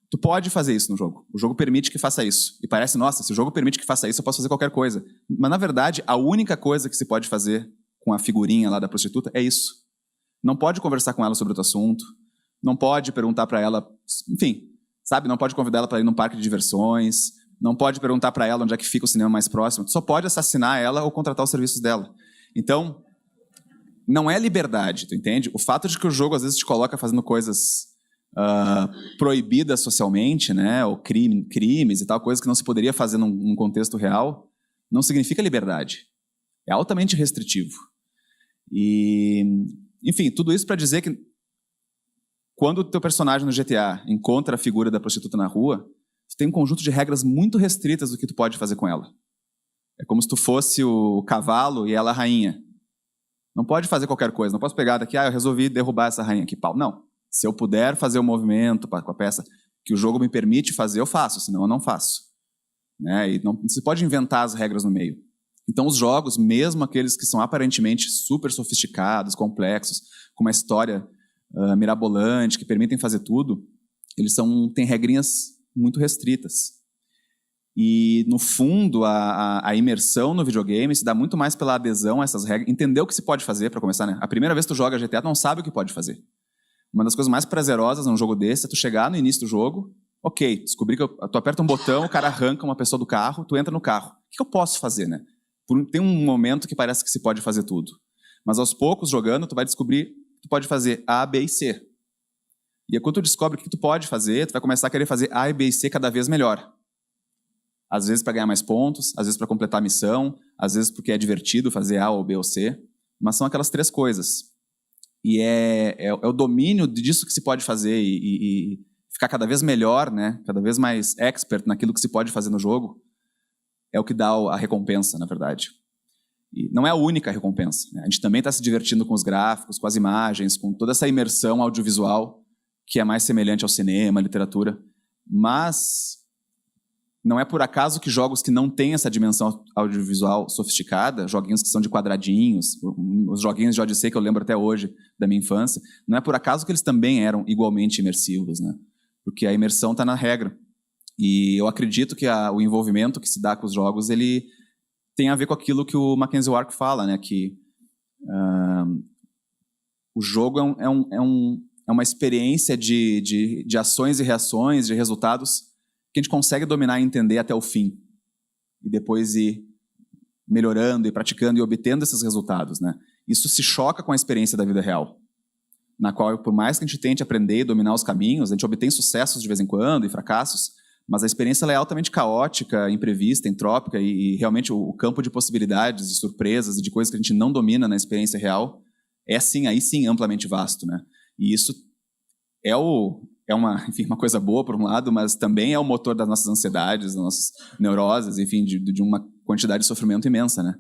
S2: Tu pode fazer isso no jogo. O jogo permite que faça isso. E parece, nossa, se o jogo permite que faça isso, eu posso fazer qualquer coisa. Mas, na verdade, a única coisa que se pode fazer com a figurinha lá da prostituta é isso. Não pode conversar com ela sobre outro assunto. Não pode perguntar para ela... Enfim, sabe? Não pode convidar ela para ir num parque de diversões, não pode perguntar para ela onde é que fica o cinema mais próximo, tu só pode assassinar ela ou contratar os serviços dela. Então, não é liberdade, tu entende? O fato de que o jogo às vezes te coloca fazendo coisas proibidas socialmente, né? Ou crimes e tal, coisas que não se poderia fazer num contexto real, não significa liberdade. É altamente restritivo. E, enfim, tudo isso para dizer que quando o teu personagem no GTA encontra a figura da prostituta na rua, tu tem um conjunto de regras muito restritas do que tu pode fazer com ela. É como se tu fosse o cavalo e ela a rainha. Não pode fazer qualquer coisa. Não posso pegar daqui, eu resolvi derrubar essa rainha aqui, pau. Não. Se eu puder fazer o movimento com a peça que o jogo me permite fazer, eu faço. Senão eu não faço. Né? E não se pode inventar as regras no meio. Então os jogos, mesmo aqueles que são aparentemente super sofisticados, complexos, com uma história mirabolante, que permitem fazer tudo, eles têm regrinhas muito restritas. E, no fundo, a imersão no videogame se dá muito mais pela adesão a essas regras, entender o que se pode fazer, para começar, né? A primeira vez que tu joga GTA, tu não sabe o que pode fazer. Uma das coisas mais prazerosas num jogo desse é tu chegar no início do jogo, ok, descobri que tu aperta um botão, o cara arranca uma pessoa do carro, tu entra no carro. O que eu posso fazer, né? Tem um momento que parece que se pode fazer tudo. Mas aos poucos, jogando, tu vai descobrir que tu pode fazer A, B e C. E aí, quando tu descobre o que tu pode fazer, tu vai começar a querer fazer A, B e C cada vez melhor. Às vezes para ganhar mais pontos, às vezes para completar a missão, às vezes porque é divertido fazer A ou B ou C. Mas são aquelas três coisas. E é o domínio disso que se pode fazer e ficar cada vez melhor, né? Cada vez mais expert naquilo que se pode fazer no jogo, é o que dá a recompensa, na verdade. E não é a única recompensa, né? A gente também está se divertindo com os gráficos, com as imagens, com toda essa imersão audiovisual que é mais semelhante ao cinema, à literatura. Mas não é por acaso que jogos que não têm essa dimensão audiovisual sofisticada, joguinhos que são de quadradinhos, os joguinhos de Odyssey que eu lembro até hoje da minha infância, não é por acaso que eles também eram igualmente imersivos, né? Porque a imersão está na regra. E eu acredito que o envolvimento que se dá com os jogos, ele tem a ver com aquilo que o Mackenzie Wark fala, né? Que o jogo é uma experiência de ações e reações, de resultados, que a gente consegue dominar e entender até o fim. E depois ir melhorando e praticando e obtendo esses resultados, né? Isso se choca com a experiência da vida real, na qual, por mais que a gente tente aprender e dominar os caminhos, a gente obtém sucessos de vez em quando e fracassos, mas a experiência ela é altamente caótica, imprevista, entrópica e realmente o campo de possibilidades, de surpresas e de coisas que a gente não domina na experiência real é, sim, aí sim, amplamente vasto, né? E isso é uma coisa boa, por um lado, mas também é o motor das nossas ansiedades, das nossas neuroses, enfim, de uma quantidade de sofrimento imensa, né?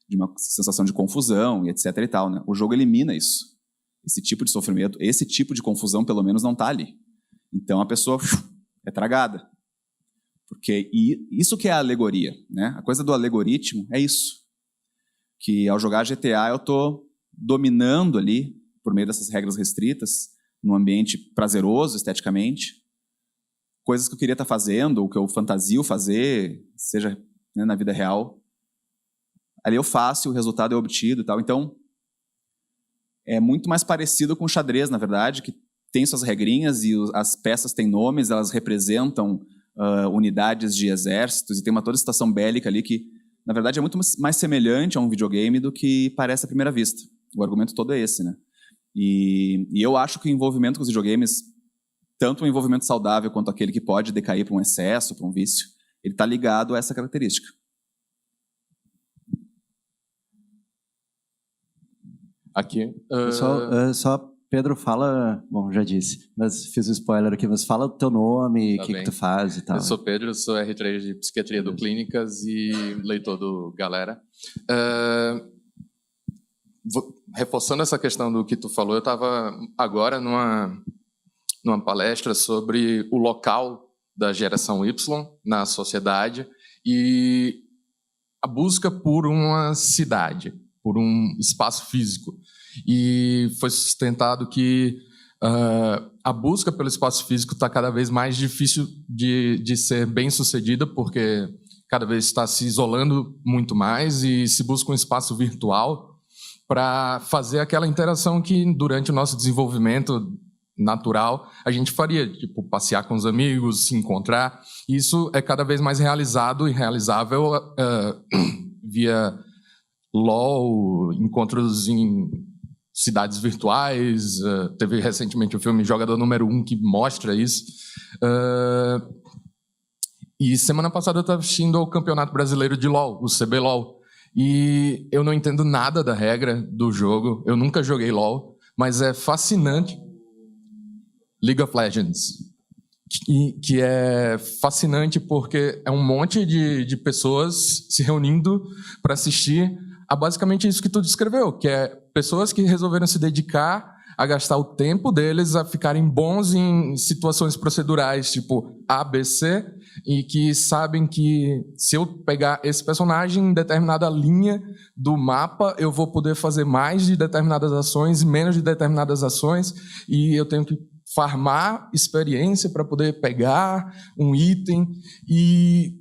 S2: De uma sensação de confusão e etc e tal, né? O jogo elimina isso. Esse tipo de sofrimento, esse tipo de confusão, pelo menos, não está ali. Então, a pessoa é tragada. Porque isso que é a alegoria, né? A coisa do alegoritmo é isso. Que ao jogar GTA, eu estou dominando ali, por meio dessas regras restritas, num ambiente prazeroso esteticamente, coisas que eu queria estar fazendo, ou que eu fantasio fazer, seja, né, na vida real. Ali eu faço, o resultado é obtido e tal. Então, é muito mais parecido com o xadrez, na verdade, que tem suas regrinhas e as peças têm nomes, elas representam unidades de exércitos e tem toda a situação bélica ali que, na verdade, é muito mais semelhante a um videogame do que parece à primeira vista. O argumento todo é esse, né? E eu acho que o envolvimento com os videogames, tanto o envolvimento saudável quanto aquele que pode decair para um excesso, para um vício, ele está ligado a essa característica.
S4: Aqui.
S1: Só, Pedro, fala... Bom, já disse, mas fiz o spoiler aqui, mas fala o teu nome, o que tu faz e tal.
S4: Eu sou Pedro, sou R3 de Psiquiatria do Clínicas e leitor do Galera. Reforçando essa questão do que tu falou, eu estava agora numa palestra sobre o local da geração Y na sociedade e a busca por uma cidade, por um espaço físico. E foi sustentado que a busca pelo espaço físico está cada vez mais difícil de ser bem sucedida, porque cada vez está se isolando muito mais e se busca um espaço virtual para fazer aquela interação que durante o nosso desenvolvimento natural, a gente faria, tipo, passear com os amigos, se encontrar. Isso é cada vez mais realizado e realizável via LOL, encontros em cidades virtuais. Teve recentemente o filme Jogador Número 1 que mostra isso. E semana passada eu estava assistindo ao Campeonato Brasileiro de LOL, o CBLOL. E eu não entendo nada da regra do jogo. Eu nunca joguei LOL, mas é fascinante. League of Legends. Que é fascinante porque é um monte de pessoas se reunindo para assistir a basicamente isso que tu descreveu, que é pessoas que resolveram se dedicar a gastar o tempo deles a ficarem bons em situações procedurais, tipo A, B, C, e que sabem que se eu pegar esse personagem em determinada linha do mapa, eu vou poder fazer mais de determinadas ações e menos de determinadas ações, e eu tenho que farmar experiência para poder pegar um item, e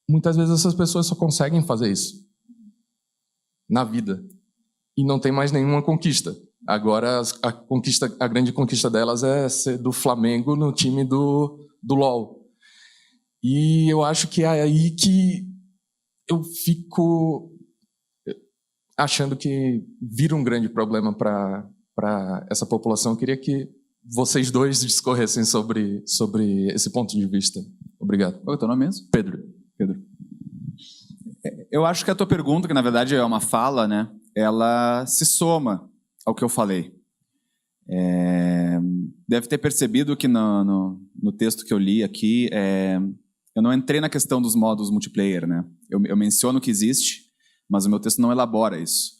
S4: muitas vezes essas pessoas só conseguem fazer isso na vida, e não tem mais nenhuma conquista. Agora, a grande conquista delas é ser do Flamengo no time do LOL. E eu acho que é aí que eu fico achando que vira um grande problema para essa população. Eu queria que vocês dois discorressem sobre esse ponto de vista. Obrigado.
S2: Qual é o teu nome mesmo?
S4: Pedro.
S2: Eu acho que a tua pergunta, que na verdade é uma fala, né? Ela se soma ao que eu falei. Deve ter percebido que no texto que eu li aqui, eu não entrei na questão dos modos multiplayer, né? Eu menciono que existe, mas o meu texto não elabora isso.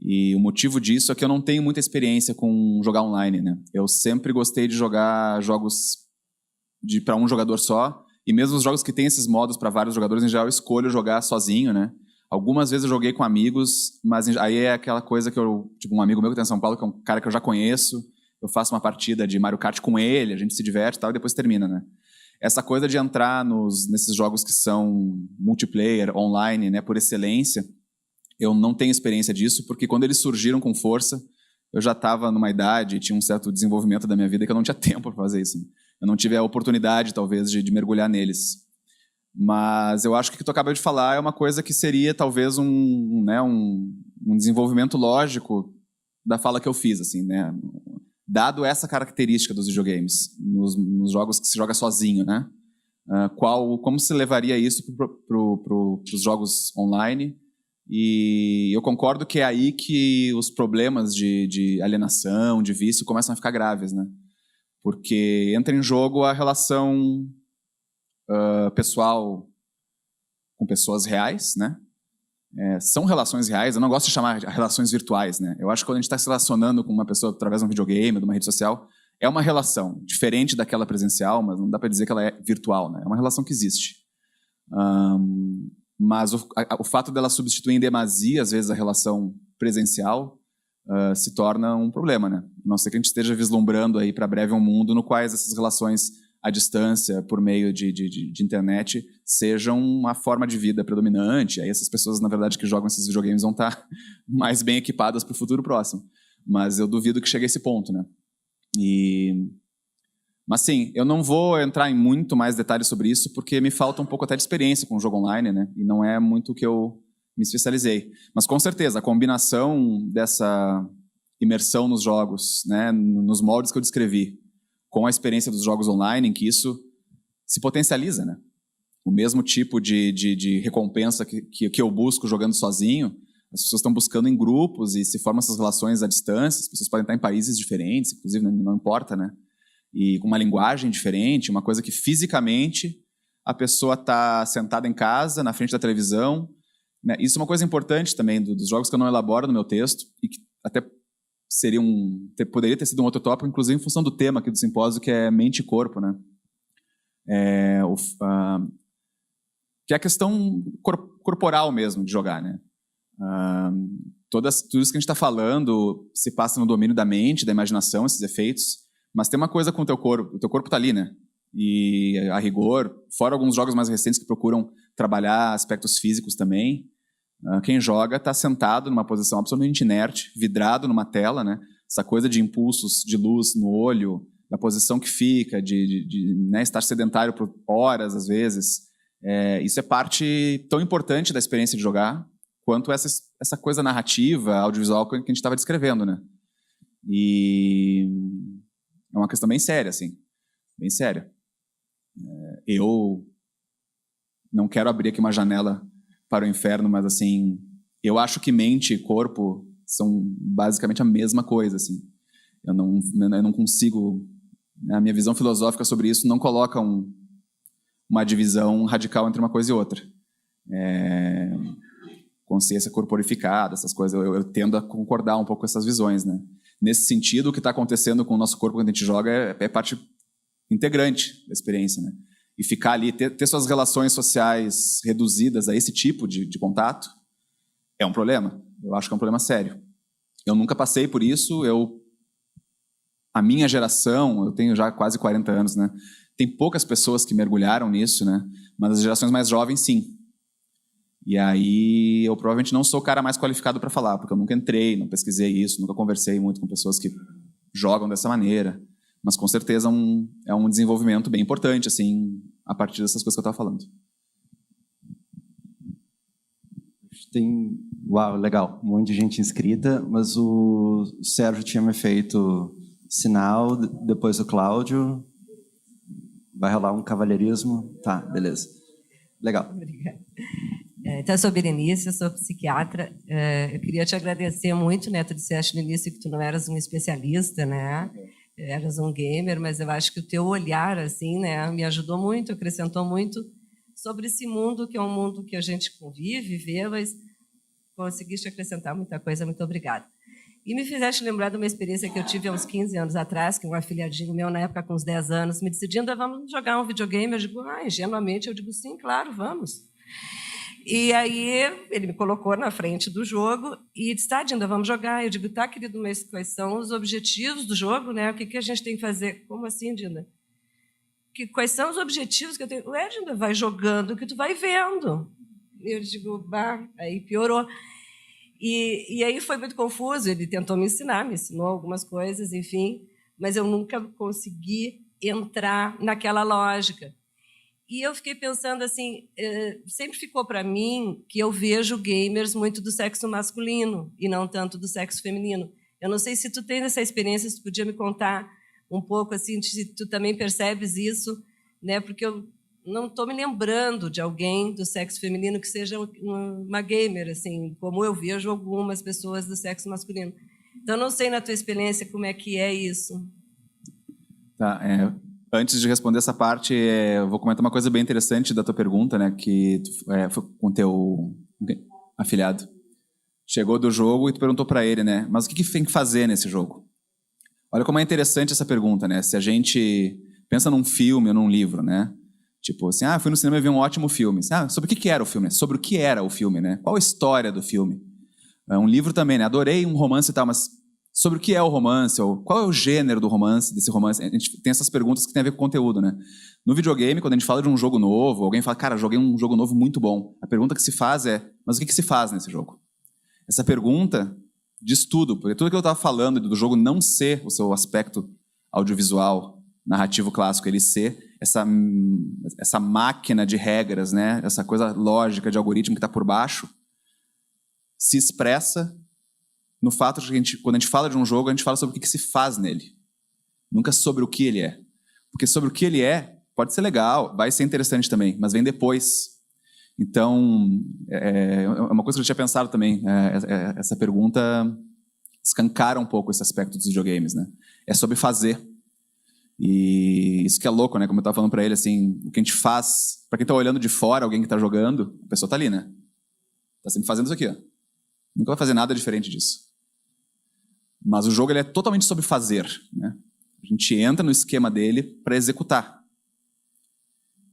S2: E o motivo disso é que eu não tenho muita experiência com jogar online, né? Eu sempre gostei de jogar jogos para um jogador só, e mesmo os jogos que têm esses modos para vários jogadores, em geral eu escolho jogar sozinho, né? Algumas vezes eu joguei com amigos, mas aí é aquela coisa que tipo, um amigo meu que tem em São Paulo, que é um cara que eu já conheço, eu faço uma partida de Mario Kart com ele, a gente se diverte e tal, e depois termina, né? Essa coisa de entrar nesses jogos que são multiplayer, online, né, por excelência, eu não tenho experiência disso, porque quando eles surgiram com força, eu já estava numa idade, tinha um certo desenvolvimento da minha vida que eu não tinha tempo para fazer isso, né? Eu não tive a oportunidade, talvez, de mergulhar neles. Mas eu acho que o que tu acabou de falar é uma coisa que seria talvez um desenvolvimento lógico da fala que eu fiz, assim, né? Dado essa característica dos videogames, nos jogos que se joga sozinho, né? Como se levaria isso para os jogos online? E eu concordo que é aí que os problemas de alienação, de vício, começam a ficar graves, né? Porque entra em jogo a relação pessoal com pessoas reais, né? São relações reais, eu não gosto de chamar de relações virtuais, né? Eu acho que quando a gente está se relacionando com uma pessoa através de um videogame, de uma rede social, é uma relação diferente daquela presencial, mas não dá para dizer que ela é virtual, né? É uma relação que existe. Mas o fato dela substituir em demasia, às vezes, a relação presencial se torna um problema, né? A não ser que a gente esteja vislumbrando aí para breve um mundo no qual essas relações à distância, por meio de internet, sejam uma forma de vida predominante. Aí essas pessoas, na verdade, que jogam esses videogames vão estar mais bem equipadas para o futuro próximo. Mas eu duvido que chegue a esse ponto, né? Mas sim, eu não vou entrar em muito mais detalhes sobre isso, porque me falta um pouco até de experiência com o jogo online, né? E não é muito o que eu me especializei. Mas com certeza, a combinação dessa imersão nos jogos, né, nos moldes que eu descrevi, com a experiência dos jogos online, em que isso se potencializa, né? O mesmo tipo de recompensa que eu busco jogando sozinho, as pessoas estão buscando em grupos e se formam essas relações à distância, as pessoas podem estar em países diferentes, inclusive não importa, né? E com uma linguagem diferente, uma coisa que fisicamente a pessoa está sentada em casa, na frente da televisão, né? Isso é uma coisa importante também dos jogos que eu não elaboro no meu texto e que até poderia ter sido um outro tópico, inclusive em função do tema aqui do simpósio, que é mente e corpo, né? Que é a questão corporal mesmo de jogar, né? Tudo isso que a gente está falando se passa no domínio da mente, da imaginação, esses efeitos, mas tem uma coisa com o teu corpo está ali, né? E a rigor, fora alguns jogos mais recentes que procuram trabalhar aspectos físicos também, quem joga está sentado numa posição absolutamente inerte, vidrado numa tela, né? essa coisa de impulsos de luz no olho, da posição que fica, de né, estar sedentário por horas, às vezes. Isso é parte tão importante da experiência de jogar, quanto essa coisa narrativa, audiovisual que a gente estava descrevendo, né? E é uma questão bem séria, assim. Bem séria. Eu não quero abrir aqui uma janela para o inferno, mas, assim, eu acho que mente e corpo são basicamente a mesma coisa, assim. Eu não consigo... A minha visão filosófica sobre isso não coloca uma divisão radical entre uma coisa e outra. Consciência corporificada, essas coisas, eu tendo a concordar um pouco com essas visões, né? Nesse sentido, o que está acontecendo com o nosso corpo quando a gente joga é parte integrante da experiência, né? E ficar ali, ter suas relações sociais reduzidas a esse tipo de contato é um problema. Eu acho que é um problema sério. Eu nunca passei por isso, a minha geração, eu tenho já quase 40 anos, né? Tem poucas pessoas que mergulharam nisso, né? Mas as gerações mais jovens, sim. E aí eu provavelmente não sou o cara mais qualificado para falar, porque eu nunca entrei, não pesquisei isso, nunca conversei muito com pessoas que jogam dessa maneira. Mas com certeza é um desenvolvimento bem importante, assim, a partir dessas coisas que eu estava falando.
S1: Uau, legal, um monte de gente inscrita, mas o Sérgio tinha me feito sinal, depois o Cláudio. Vai rolar um cavalheirismo? Tá, beleza. Legal.
S5: Obrigada. Então, eu sou Berenice, eu sou psiquiatra. Eu queria te agradecer muito, né? Tu disseste no início que tu não eras um especialista, né? Eras um gamer, mas eu acho que o teu olhar, assim, né, me ajudou muito, acrescentou muito sobre esse mundo, que é um mundo que a gente convive, vê, mas conseguiste acrescentar muita coisa. Muito obrigada. E me fizeste lembrar de uma experiência que eu tive há uns 15 anos atrás, que um afilhadinho meu, na época, com uns 10 anos, me disse, Dinda, vamos jogar um videogame? Eu digo, ingenuamente, eu digo, sim, claro, vamos. E aí ele me colocou na frente do jogo e disse, tá, Dinda, vamos jogar. Eu digo, tá, querido, mas quais são os objetivos do jogo, né? O que a gente tem que fazer? Como assim, Dinda? Quais são os objetivos que eu tenho? Ué, Dinda, vai jogando que tu vai vendo. Eu digo, aí piorou. E aí foi muito confuso, ele tentou me ensinou algumas coisas, enfim, mas eu nunca consegui entrar naquela lógica. E eu fiquei pensando assim, sempre ficou para mim que eu vejo gamers muito do sexo masculino e não tanto do sexo feminino. Eu não sei se tu tens essa experiência, se tu podia me contar um pouco, assim, se tu também percebes isso, né? Porque eu não estou me lembrando de alguém do sexo feminino que seja uma gamer, assim, como eu vejo algumas pessoas do sexo masculino. Então, não sei na tua experiência como é que é isso.
S2: Tá, antes de responder essa parte, eu vou comentar uma coisa bem interessante da tua pergunta, né? Que foi com o teu afilhado. Chegou do jogo e tu perguntou para ele, né? Mas o que tem que fazer nesse jogo? Olha como é interessante essa pergunta, né? Se a gente pensa num filme ou num livro, né? Tipo assim, fui no cinema e vi um ótimo filme. Sobre o que era o filme? Sobre o que era o filme, né? Qual a história do filme? Um livro também, né? Adorei um romance e tal, mas sobre o que é o romance? Ou qual é o gênero do romance, desse romance? A gente tem essas perguntas que tem a ver com conteúdo, né? No videogame, quando a gente fala de um jogo novo, alguém fala, cara, joguei um jogo novo muito bom. A pergunta que se faz é, mas o que se faz nesse jogo? Essa pergunta diz tudo, porque tudo que eu estava falando do jogo não ser o seu aspecto audiovisual, narrativo clássico, ele ser essa máquina de regras, né? Essa coisa lógica de algoritmo que está por baixo, se expressa no fato de que quando a gente fala de um jogo, a gente fala sobre o que se faz nele. Nunca sobre o que ele é. Porque sobre o que ele é, pode ser legal, vai ser interessante também, mas vem depois. Então, é uma coisa que eu tinha pensado também. Essa pergunta escancara um pouco esse aspecto dos videogames, né? É sobre fazer. E isso que é louco, né? Como eu estava falando para ele, assim, o que a gente faz... Para quem está olhando de fora, alguém que está jogando, a pessoa está ali, né? Está sempre fazendo isso aqui, ó. Nunca vai fazer nada diferente disso. Mas o jogo ele é totalmente sobre fazer, né? A gente entra no esquema dele para executar.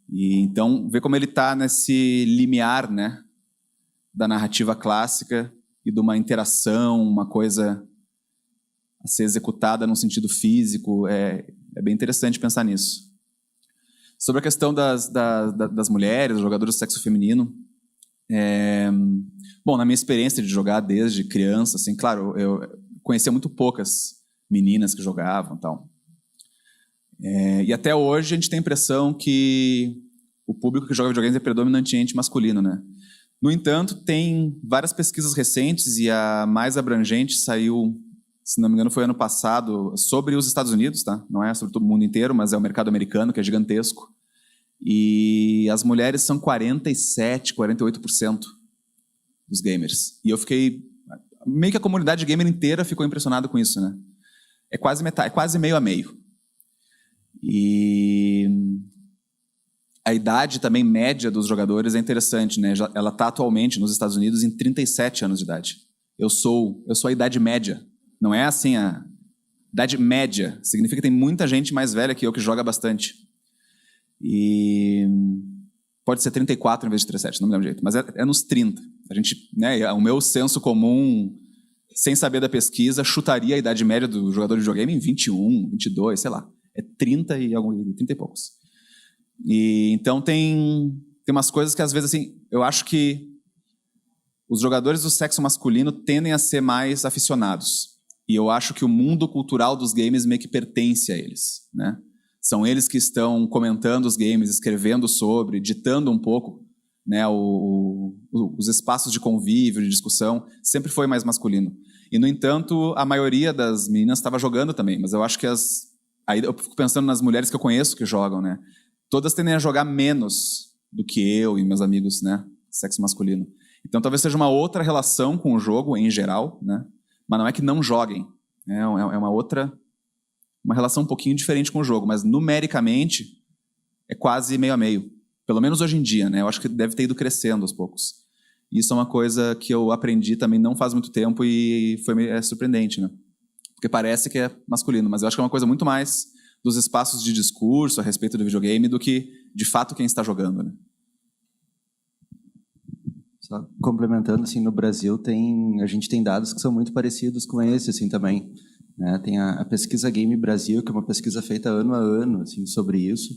S2: E então, vê como ele está nesse limiar, né, da narrativa clássica e de uma interação, uma coisa a ser executada no sentido físico. É bem interessante pensar nisso. Sobre a questão das mulheres, jogadores do sexo feminino, bom, na minha experiência de jogar desde criança, assim, claro, eu conhecia muito poucas meninas que jogavam e tal. E até hoje a gente tem a impressão que o público que joga videogames é predominantemente masculino, né? No entanto, tem várias pesquisas recentes e a mais abrangente saiu, se não me engano, foi ano passado, sobre os Estados Unidos, tá? Não é sobre todo o mundo inteiro, mas é o mercado americano, que é gigantesco. E as mulheres são 47%, 48% dos gamers. E eu fiquei... Meio que a comunidade gamer inteira ficou impressionada com isso, né? É quase metade, é quase meio a meio. E a idade também média dos jogadores é interessante, né? Ela está atualmente nos Estados Unidos em 37 anos de idade. Eu sou a idade média. Não é assim a idade média. Significa que tem muita gente mais velha que eu que joga bastante. E pode ser 34 em vez de 37, não me lembro jeito, mas é nos 30. A gente, né, o meu senso comum, sem saber da pesquisa, chutaria a idade média do jogador de videogame em 21, 22, sei lá. É 30 e poucos. E então tem umas coisas que às vezes assim, eu acho que os jogadores do sexo masculino tendem a ser mais aficionados. E eu acho que o mundo cultural dos games meio que pertence a eles, né? São eles que estão comentando os games, escrevendo sobre, ditando um pouco, né, os espaços de convívio, de discussão, sempre foi mais masculino. E, no entanto, a maioria das meninas estava jogando também, mas eu acho que aí eu fico pensando nas mulheres que eu conheço que jogam, né? Todas tendem a jogar menos do que eu e meus amigos, né, sexo masculino. Então, talvez seja uma outra relação com o jogo, em geral, né? Mas não é que não joguem. É uma relação um pouquinho diferente com o jogo, mas numericamente é quase meio a meio. Pelo menos hoje em dia, né? Eu acho que deve ter ido crescendo aos poucos. Isso é uma coisa que eu aprendi também não faz muito tempo e foi surpreendente, né? Porque parece que é masculino, mas eu acho que é uma coisa muito mais dos espaços de discurso a respeito do videogame do que, de fato, quem está jogando, né?
S1: Só complementando, assim, no Brasil a gente tem dados que são muito parecidos com esse, assim, também. Né? Tem a pesquisa Game Brasil, que é uma pesquisa feita ano a ano, assim, sobre isso.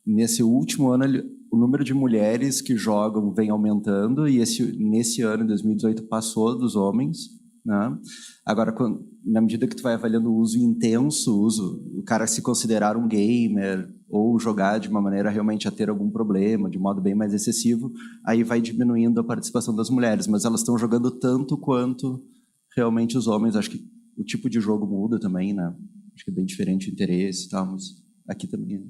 S1: Nesse último ano, o número de mulheres que jogam vem aumentando e nesse ano, em 2018, passou dos homens. Né? Agora, na medida que tu vai avaliando o uso intenso, o cara se considerar um gamer ou jogar de uma maneira realmente a ter algum problema, de modo bem mais excessivo, aí vai diminuindo a participação das mulheres, mas elas estão jogando tanto quanto realmente os homens. Acho que o tipo de jogo muda também, né? Acho que é bem diferente o interesse e tal, mas aqui também.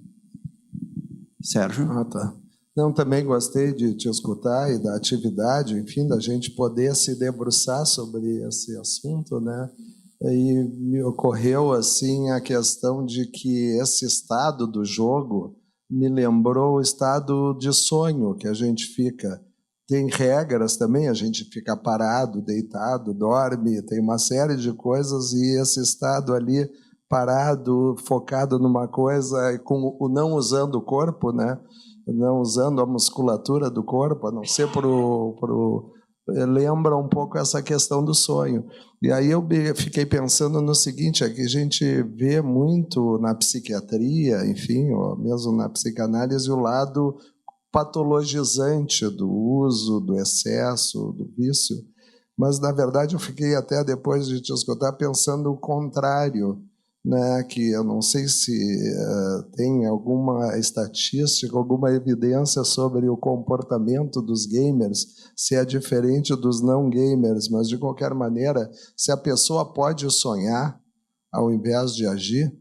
S1: Sérgio?
S6: Ah, tá. Não, também gostei de te escutar e da atividade, enfim, da gente poder se debruçar sobre esse assunto, né? E me ocorreu, assim, a questão de que esse estado do jogo me lembrou o estado de sonho que a gente fica. Tem regras também, a gente fica parado, deitado, dorme, tem uma série de coisas e esse estado ali parado, focado numa coisa, não usando o corpo, né? Não usando a musculatura do corpo, a não ser lembra um pouco essa questão do sonho. E aí eu fiquei pensando no seguinte, é que a gente vê muito na psiquiatria, enfim, ou mesmo na psicanálise, o lado patologizante do uso, do excesso, do vício. Mas, na verdade, eu fiquei até depois de te escutar pensando o contrário, né, que eu não sei se tem alguma estatística, alguma evidência sobre o comportamento dos gamers, se é diferente dos não gamers, mas de qualquer maneira, se a pessoa pode sonhar ao invés de agir,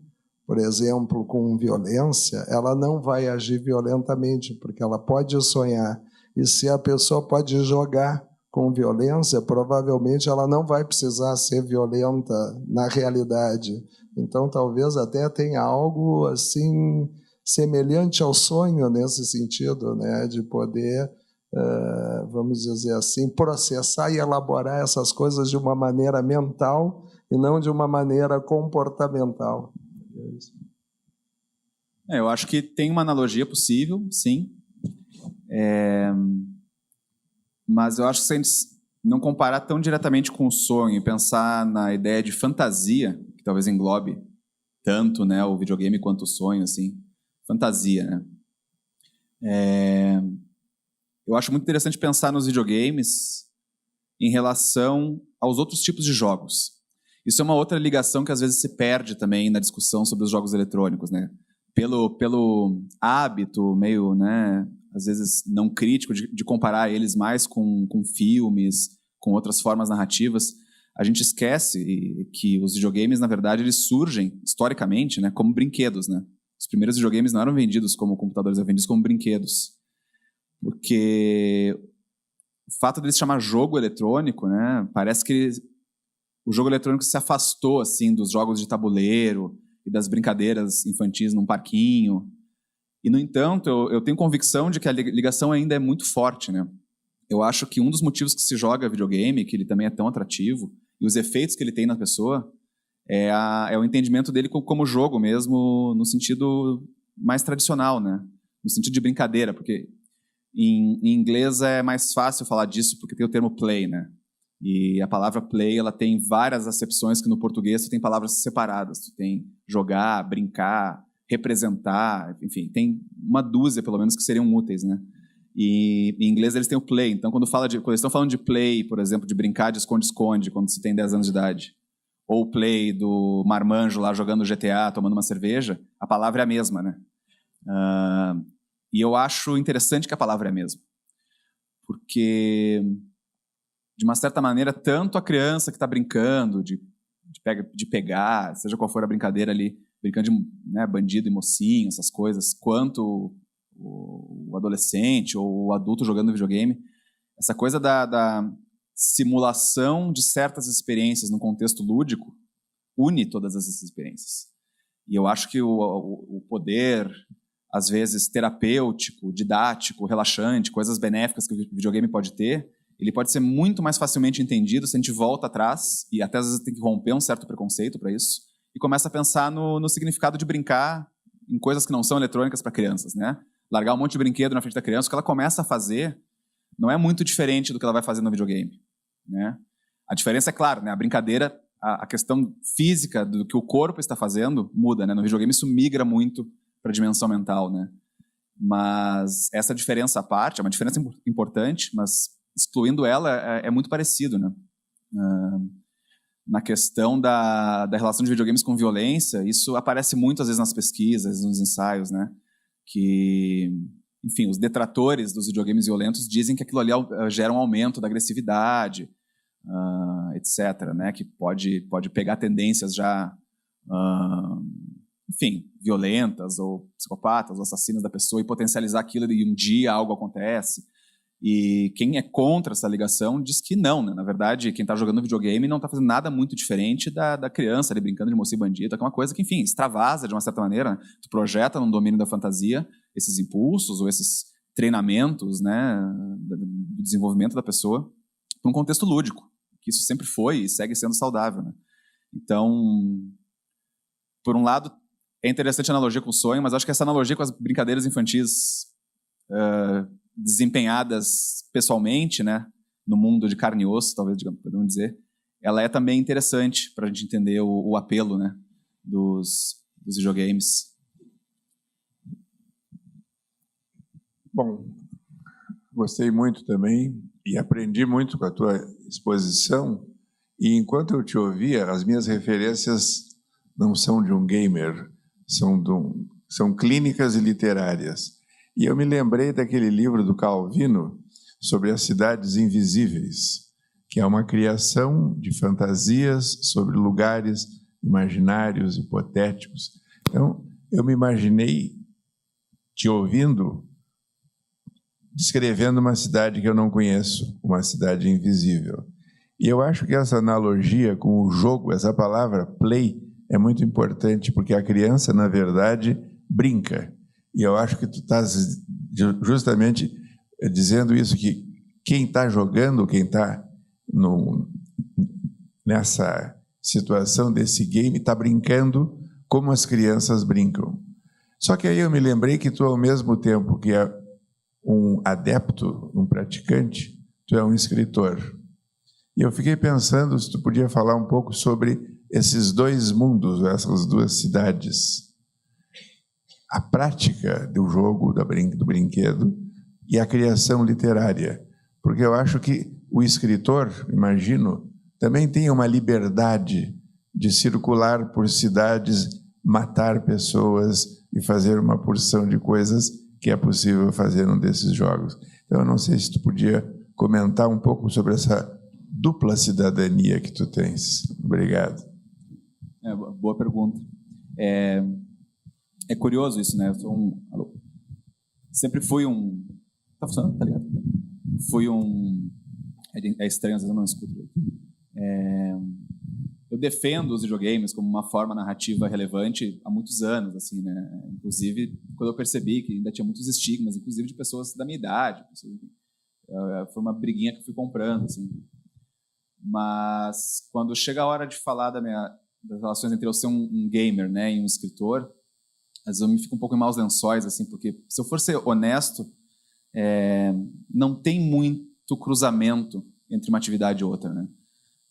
S6: por exemplo, com violência, ela não vai agir violentamente, porque ela pode sonhar. E se a pessoa pode jogar com violência, provavelmente ela não vai precisar ser violenta na realidade. Então, talvez até tenha algo assim semelhante ao sonho nesse sentido, né? De poder, vamos dizer assim, processar e elaborar essas coisas de uma maneira mental e não de uma maneira comportamental.
S2: Eu acho que tem uma analogia possível, sim. Mas eu acho que se a gente não comparar tão diretamente com o sonho e pensar na ideia de fantasia, que talvez englobe tanto, né, o videogame quanto o sonho, assim, fantasia, né? Eu acho muito interessante pensar nos videogames em relação aos outros tipos de jogos. Isso é uma outra ligação que às vezes se perde também na discussão sobre os jogos eletrônicos, né? Pelo hábito meio, né, às vezes não crítico de comparar eles mais com filmes, com outras formas narrativas, a gente esquece que os videogames, na verdade, eles surgem historicamente, né, como brinquedos, né? Os primeiros videogames não eram vendidos como computadores, eram vendidos como brinquedos. Porque o fato de ele se chamar jogo eletrônico, né, parece que o jogo eletrônico se afastou assim dos jogos de tabuleiro e das brincadeiras infantis num parquinho. E, no entanto, eu tenho convicção de que a ligação ainda é muito forte, né? Eu acho que um dos motivos que se joga videogame, que ele também é tão atrativo, e os efeitos que ele tem na pessoa, é o entendimento dele como jogo mesmo, no sentido mais tradicional, né? No sentido de brincadeira, porque em inglês é mais fácil falar disso porque tem o termo play, né? E a palavra play, ela tem várias acepções que no português tu tem palavras separadas. Tu tem jogar, brincar, representar, enfim, tem uma dúzia, pelo menos, que seriam úteis, né? E em inglês eles têm o play. Então, quando eles estão falando de play, por exemplo, de brincar de esconde-esconde quando se tem 10 anos de idade, ou o play do marmanjo lá jogando GTA, tomando uma cerveja, a palavra é a mesma, né? E eu acho interessante que a palavra é a mesma. Porque, de uma certa maneira, tanto a criança que está brincando de pegar, seja qual for a brincadeira ali, brincando de, né, bandido e mocinho, essas coisas, quanto o adolescente ou o adulto jogando videogame, essa coisa da simulação de certas experiências no contexto lúdico une todas essas experiências. E eu acho que o poder, às vezes, terapêutico, didático, relaxante, coisas benéficas que o videogame pode ter, ele pode ser muito mais facilmente entendido se a gente volta atrás, e até às vezes tem que romper um certo preconceito para isso, e começa a pensar no significado de brincar em coisas que não são eletrônicas para crianças, né? Largar um monte de brinquedo na frente da criança, o que ela começa a fazer não é muito diferente do que ela vai fazer no videogame, né? A diferença é, claro, né? A brincadeira, a questão física do que o corpo está fazendo muda, né? No videogame isso migra muito para a dimensão mental, né? Mas essa diferença à parte, é uma diferença importante, mas excluindo ela é muito parecido, né? Na questão da relação de videogames com violência, isso aparece muito às vezes nas pesquisas, nos ensaios, né? Que, enfim, os detratores dos videogames violentos dizem que aquilo ali gera um aumento da agressividade, etc., né? Que pode pegar tendências já, enfim, violentas ou psicopatas, ou assassinos da pessoa e potencializar aquilo e um dia algo acontece. E quem é contra essa ligação diz que não, né? Na verdade, quem está jogando videogame não está fazendo nada muito diferente da criança ali brincando de mocinho e bandido, que é uma coisa que, enfim, extravasa de uma certa maneira, né? Tu projeta num domínio da fantasia esses impulsos ou esses treinamentos, né, do desenvolvimento da pessoa para um contexto lúdico, que isso sempre foi e segue sendo saudável, né? Então, por um lado, é interessante a analogia com o sonho, mas acho que essa analogia com as brincadeiras infantis desempenhadas pessoalmente, né, no mundo de carne e osso, talvez podemos dizer, ela é também interessante para a gente entender o apelo, né, dos videogames.
S7: Bom, gostei muito também e aprendi muito com a tua exposição, e enquanto eu te ouvia, as minhas referências não são de um gamer, são clínicas e literárias. E eu me lembrei daquele livro do Calvino sobre as cidades invisíveis, que é uma criação de fantasias sobre lugares imaginários, hipotéticos. Então, eu me imaginei te ouvindo descrevendo uma cidade que eu não conheço, uma cidade invisível. E eu acho que essa analogia com o jogo, essa palavra play, é muito importante, porque a criança, na verdade, brinca. E eu acho que tu estás justamente dizendo isso, que quem está jogando, quem está nessa situação desse game, está brincando como as crianças brincam. Só que aí eu me lembrei que tu, ao mesmo tempo que é um adepto, um praticante, tu é um escritor. E eu fiquei pensando se tu podia falar um pouco sobre esses dois mundos, essas duas cidades. A prática do jogo, do brinquedo, e a criação literária. Porque eu acho que o escritor, imagino, também tem uma liberdade de circular por cidades, matar pessoas e fazer uma porção de coisas que é possível fazer num desses jogos. Então, eu não sei se tu podia comentar um pouco sobre essa dupla cidadania que tu tens. Obrigado.
S2: Boa pergunta. É curioso isso, né? Eu sou alô? Sempre fui um... Tá funcionando? Tá ligado? Fui um... É estranho, às vezes eu não escuto. Eu defendo os videogames como uma forma narrativa relevante há muitos anos, assim, né? Inclusive, quando eu percebi que ainda tinha muitos estigmas, inclusive de pessoas da minha idade. Foi uma briguinha que eu fui comprando, assim. Mas quando chega a hora de falar das relações entre eu ser um gamer, né, e um escritor, às vezes eu me fico um pouco em maus lençóis, assim, porque se eu for ser honesto, não tem muito cruzamento entre uma atividade e outra, né?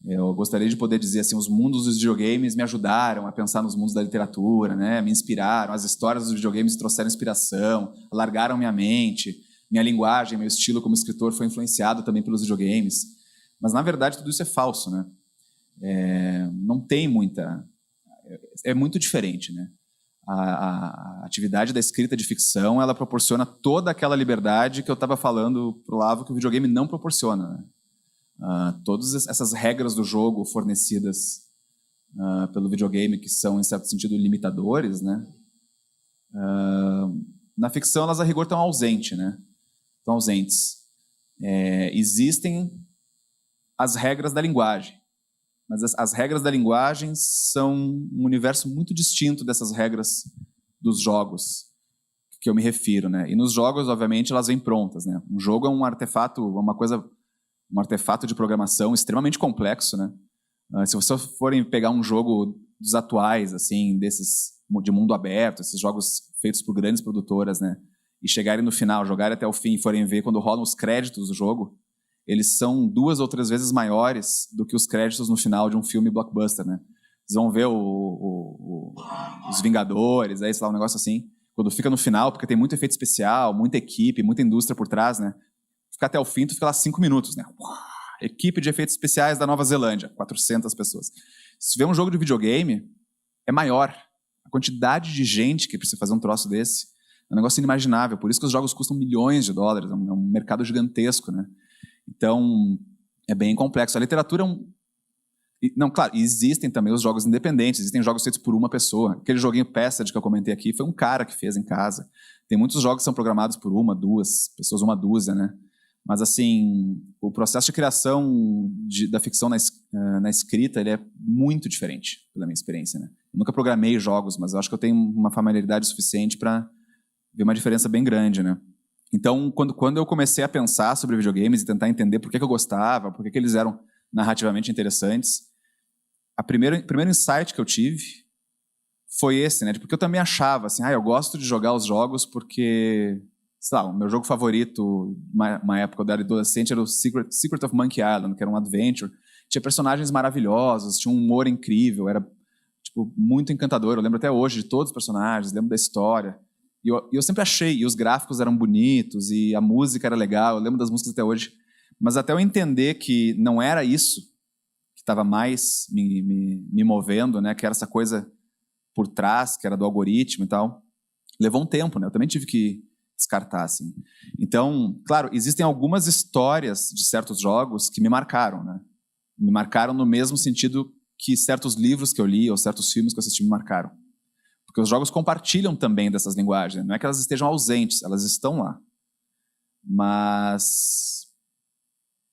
S2: Eu gostaria de poder dizer assim, os mundos dos videogames me ajudaram a pensar nos mundos da literatura, né? Me inspiraram, as histórias dos videogames trouxeram inspiração, alargaram minha mente, minha linguagem, meu estilo como escritor foi influenciado também pelos videogames. Mas, na verdade, tudo isso é falso, né? Não tem muita... É muito diferente, né? A atividade da escrita de ficção, ela proporciona toda aquela liberdade que eu estava falando para o Lavo que o videogame não proporciona, né? Todas essas regras do jogo fornecidas pelo videogame, que são, em certo sentido, limitadores, né? Na ficção, elas, a rigor, estão ausentes, né? Estão ausentes. Existem as regras da linguagem, mas as regras da linguagem são um universo muito distinto dessas regras dos jogos que eu me refiro, né? E nos jogos, obviamente, elas vêm prontas, né? Um jogo é um artefato, um artefato de programação extremamente complexo, né? Se vocês forem pegar um jogo dos atuais, assim, desses de mundo aberto, esses jogos feitos por grandes produtoras, né? E chegarem no final, jogarem até o fim e forem ver quando rolam os créditos do jogo, eles são 2 ou 3 vezes maiores do que os créditos no final de um filme blockbuster, né? Vocês vão ver os Vingadores, aí, sei lá, um negócio assim, quando fica no final, porque tem muito efeito especial, muita equipe, muita indústria por trás, né? Fica até o fim, tu fica lá 5 minutos, né? Equipe de efeitos especiais da Nova Zelândia, 400 pessoas. Se vê um jogo de videogame, é maior. A quantidade de gente que precisa fazer um troço desse é um negócio inimaginável. Por isso que os jogos custam milhões de dólares, é um mercado gigantesco, né? Então, é bem complexo. A literatura é Não, claro, existem também os jogos independentes, existem jogos feitos por uma pessoa. Aquele joguinho Passage que eu comentei aqui foi um cara que fez em casa. Tem muitos jogos que são programados por 1, 2 pessoas, 1 dúzia, né? Mas, assim, o processo de criação da ficção na escrita, ele é muito diferente, pela minha experiência, né? Eu nunca programei jogos, mas eu acho que eu tenho uma familiaridade suficiente para ver uma diferença bem grande, né? Então, quando eu comecei a pensar sobre videogames e tentar entender por que eu gostava, por que eles eram narrativamente interessantes, o primeiro insight que eu tive foi esse, né? Porque eu também achava, assim, eu gosto de jogar os jogos porque, sei lá, o meu jogo favorito, uma época eu era adolescente, era o Secret of Monkey Island, que era um adventure. Tinha personagens maravilhosos, tinha um humor incrível, era, tipo, muito encantador. Eu lembro até hoje de todos os personagens, lembro da história. E eu sempre achei, e os gráficos eram bonitos, e a música era legal, eu lembro das músicas até hoje. Mas até eu entender que não era isso que estava mais me movendo, né? Que era essa coisa por trás, que era do algoritmo e tal, levou um tempo, né? Eu também tive que descartar, assim. Então, claro, existem algumas histórias de certos jogos que me marcaram, né? Me marcaram no mesmo sentido que certos livros que eu li ou certos filmes que eu assisti me marcaram. Porque os jogos compartilham também dessas linguagens. Não é que elas estejam ausentes, elas estão lá. Mas,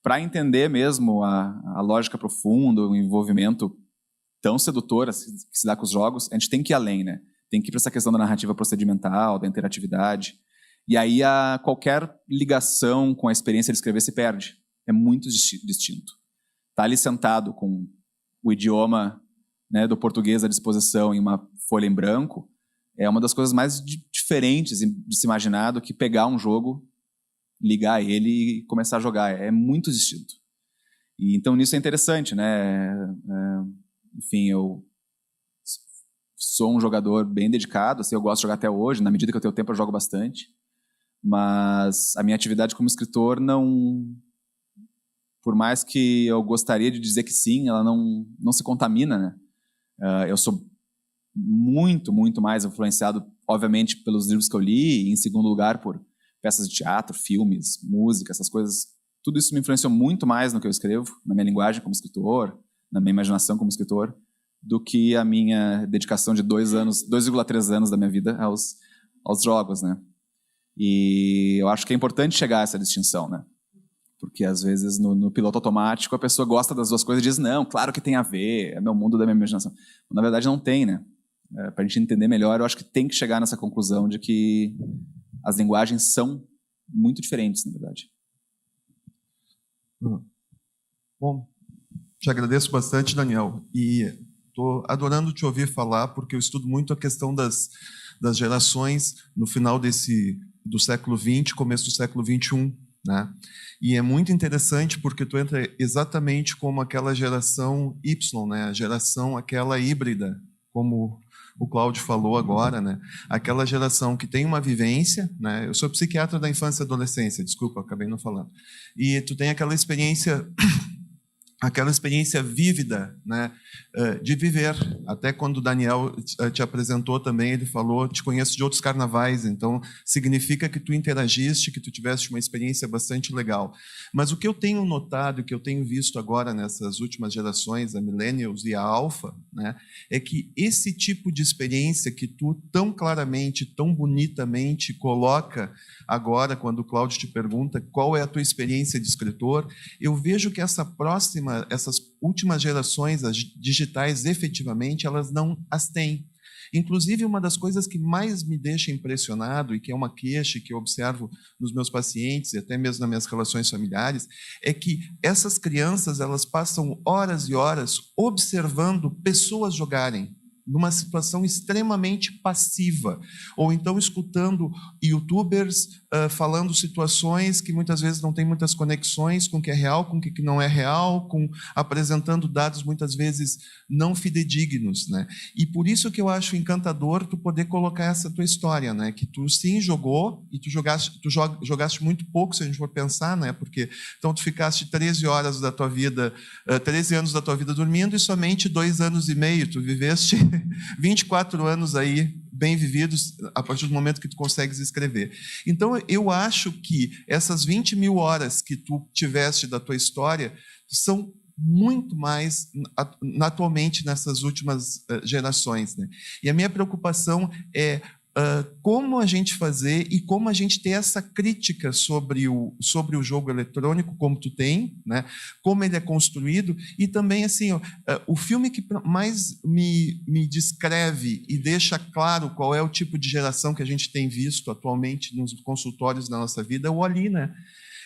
S2: para entender mesmo a lógica profunda, o envolvimento tão sedutor que se dá com os jogos, a gente tem que ir além, né? Tem que ir para essa questão da narrativa procedimental, da interatividade. E aí qualquer ligação com a experiência de escrever se perde. É muito distinto. Tá ali sentado com o idioma, né, do português à disposição em uma folha em branco, é uma das coisas mais diferentes de se imaginar do que pegar um jogo, ligar ele e começar a jogar. É muito distinto. E então nisso é interessante, né? Enfim, eu sou um jogador bem dedicado, assim, eu gosto de jogar até hoje, na medida que eu tenho tempo eu jogo bastante, mas a minha atividade como escritor não... Por mais que eu gostaria de dizer que sim, ela não se contamina, né? Eu sou muito, muito mais influenciado, obviamente, pelos livros que eu li, e em segundo lugar por peças de teatro, filmes, música, essas coisas. Tudo isso me influenciou muito mais no que eu escrevo, na minha linguagem como escritor, na minha imaginação como escritor, do que a minha dedicação de 2,3 anos da minha vida aos jogos, né? E eu acho que é importante chegar a essa distinção, né? Porque às vezes no piloto automático a pessoa gosta das duas coisas e diz, não, claro que tem a ver, é meu mundo da minha imaginação. Na verdade não tem, né? Para a gente entender melhor, eu acho que tem que chegar nessa conclusão de que as linguagens são muito diferentes, na verdade.
S8: Bom, te agradeço bastante, Daniel, e estou adorando te ouvir falar, porque eu estudo muito a questão das gerações no final do século XX, começo do século XXI, né? E é muito interessante porque tu entra exatamente como aquela geração Y, né? A geração aquela híbrida, como o Cláudio falou agora, né? Aquela geração que tem uma vivência, né? Eu sou psiquiatra da infância e adolescência, desculpa, acabei não falando. E tu tem aquela experiência vívida, né, de viver. Até quando o Daniel te apresentou também, ele falou, te conheço de outros carnavais, então significa que tu interagiste, que tu tiveste uma experiência bastante legal. Mas o que eu tenho notado, o que eu tenho visto agora nessas últimas gerações, a Millennials e a Alpha, né, é que esse tipo de experiência que tu tão claramente, tão bonitamente coloca agora, quando o Cláudio te pergunta qual é a tua experiência de escritor, eu vejo que essas últimas gerações, as digitais, efetivamente, elas não as têm. Inclusive, uma das coisas que mais me deixa impressionado, e que é uma queixa que eu observo nos meus pacientes, e até mesmo nas minhas relações familiares, é que essas crianças elas passam horas e horas observando pessoas jogarem, numa situação extremamente passiva, ou então escutando youtubers falando situações que muitas vezes não têm muitas conexões com o que é real, com o que não é real, apresentando dados muitas vezes não fidedignos, né? E por isso que eu acho encantador tu poder colocar essa tua história, né? Que tu sim jogou, e tu jogaste muito pouco, se a gente for pensar, né? Porque então tu ficaste 13 horas da tua vida, 13 anos da tua vida dormindo, e somente 2 anos e meio tu viveste 24 anos aí bem vividos a partir do momento que tu consegues escrever. Então, eu acho que essas 20 mil horas que tu tiveste da tua história são muito mais atualmente nessas últimas gerações, né? E a minha preocupação é como a gente fazer e como a gente ter essa crítica sobre o jogo eletrônico, como tu tem, né? Como ele é construído, e também assim, o filme que mais me descreve e deixa claro qual é o tipo de geração que a gente tem visto atualmente nos consultórios da nossa vida é o Ali, né?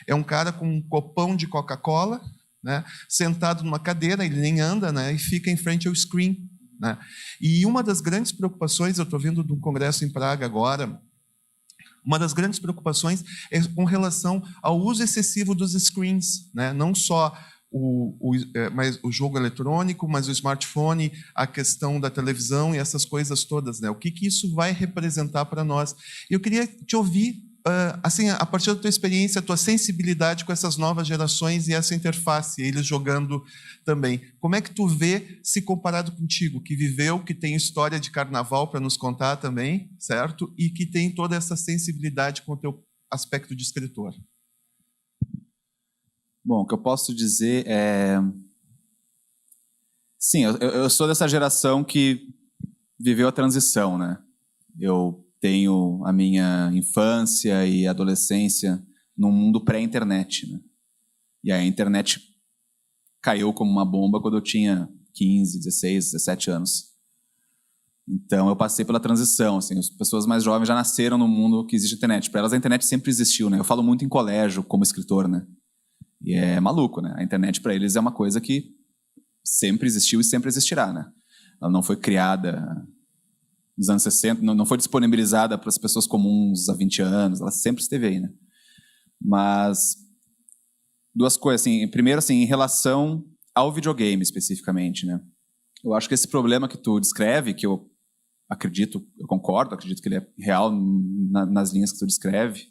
S8: É um cara com um copão de Coca-Cola, né? Sentado numa cadeira, ele nem anda, né? E fica em frente ao screen, né? E uma das grandes preocupações, eu estou vindo de um congresso em Praga agora, uma das grandes preocupações é com relação ao uso excessivo dos screens, né? Não só mas o jogo eletrônico, mas o smartphone, a questão da televisão e essas coisas todas, né? O que isso vai representar para nós? Eu queria te ouvir, assim, a partir da tua experiência, a tua sensibilidade com essas novas gerações e essa interface, eles jogando também. Como é que tu vê, se comparado contigo, que viveu, que tem história de carnaval para nos contar também, certo? E que tem toda essa sensibilidade com o teu aspecto de escritor.
S2: Bom, o que eu posso dizer é... Sim, eu sou dessa geração que viveu a transição, né? Eu tenho a minha infância e adolescência num mundo pré-internet, né? E a internet caiu como uma bomba quando eu tinha 15, 16, 17 anos. Então eu passei pela transição, assim, as pessoas mais jovens já nasceram no mundo que existe internet. Para elas a internet sempre existiu, né? Eu falo muito em colégio como escritor, né? E é maluco, né? A internet para eles é uma coisa que sempre existiu e sempre existirá, né? Ela não foi criada nos anos 60, não foi disponibilizada para as pessoas comuns há 20 anos, ela sempre esteve aí, né? Mas duas coisas, assim, primeiro, assim, em relação ao videogame especificamente, né? Eu acho que esse problema que tu descreve, que eu acredito, eu concordo, acredito que ele é real nas linhas que tu descreve,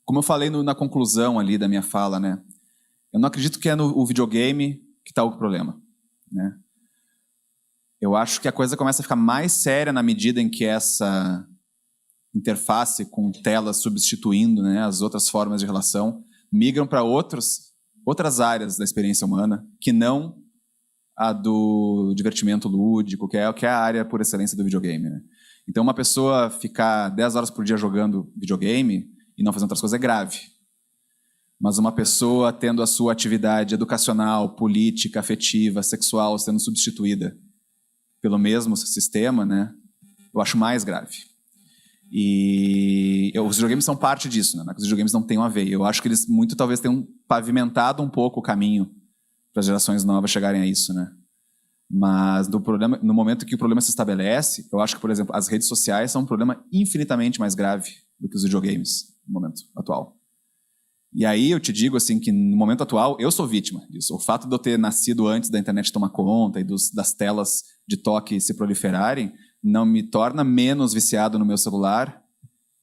S2: como eu falei na conclusão ali da minha fala, né? Eu não acredito que é no videogame que está o problema. né? Eu acho que a coisa começa a ficar mais séria na medida em que essa interface com telas substituindo, né, as outras formas de relação migram para outras áreas da experiência humana que não a do divertimento lúdico, que é a área por excelência do videogame, né? Então, uma pessoa ficar 10 horas por dia jogando videogame e não fazendo outras coisas é grave. Mas uma pessoa tendo a sua atividade educacional, política, afetiva, sexual sendo substituída pelo mesmo sistema, né, eu acho mais grave. E os videogames são parte disso, né? Os videogames não têm uma veia. Eu acho que eles talvez tenham pavimentado um pouco o caminho para as gerações novas chegarem a isso, né? Mas no momento que o problema se estabelece, eu acho que, por exemplo, as redes sociais são um problema infinitamente mais grave do que os videogames no momento atual. E aí eu te digo assim que no momento atual eu sou vítima disso. O fato de eu ter nascido antes da internet tomar conta e das telas de toque se proliferarem não me torna menos viciado no meu celular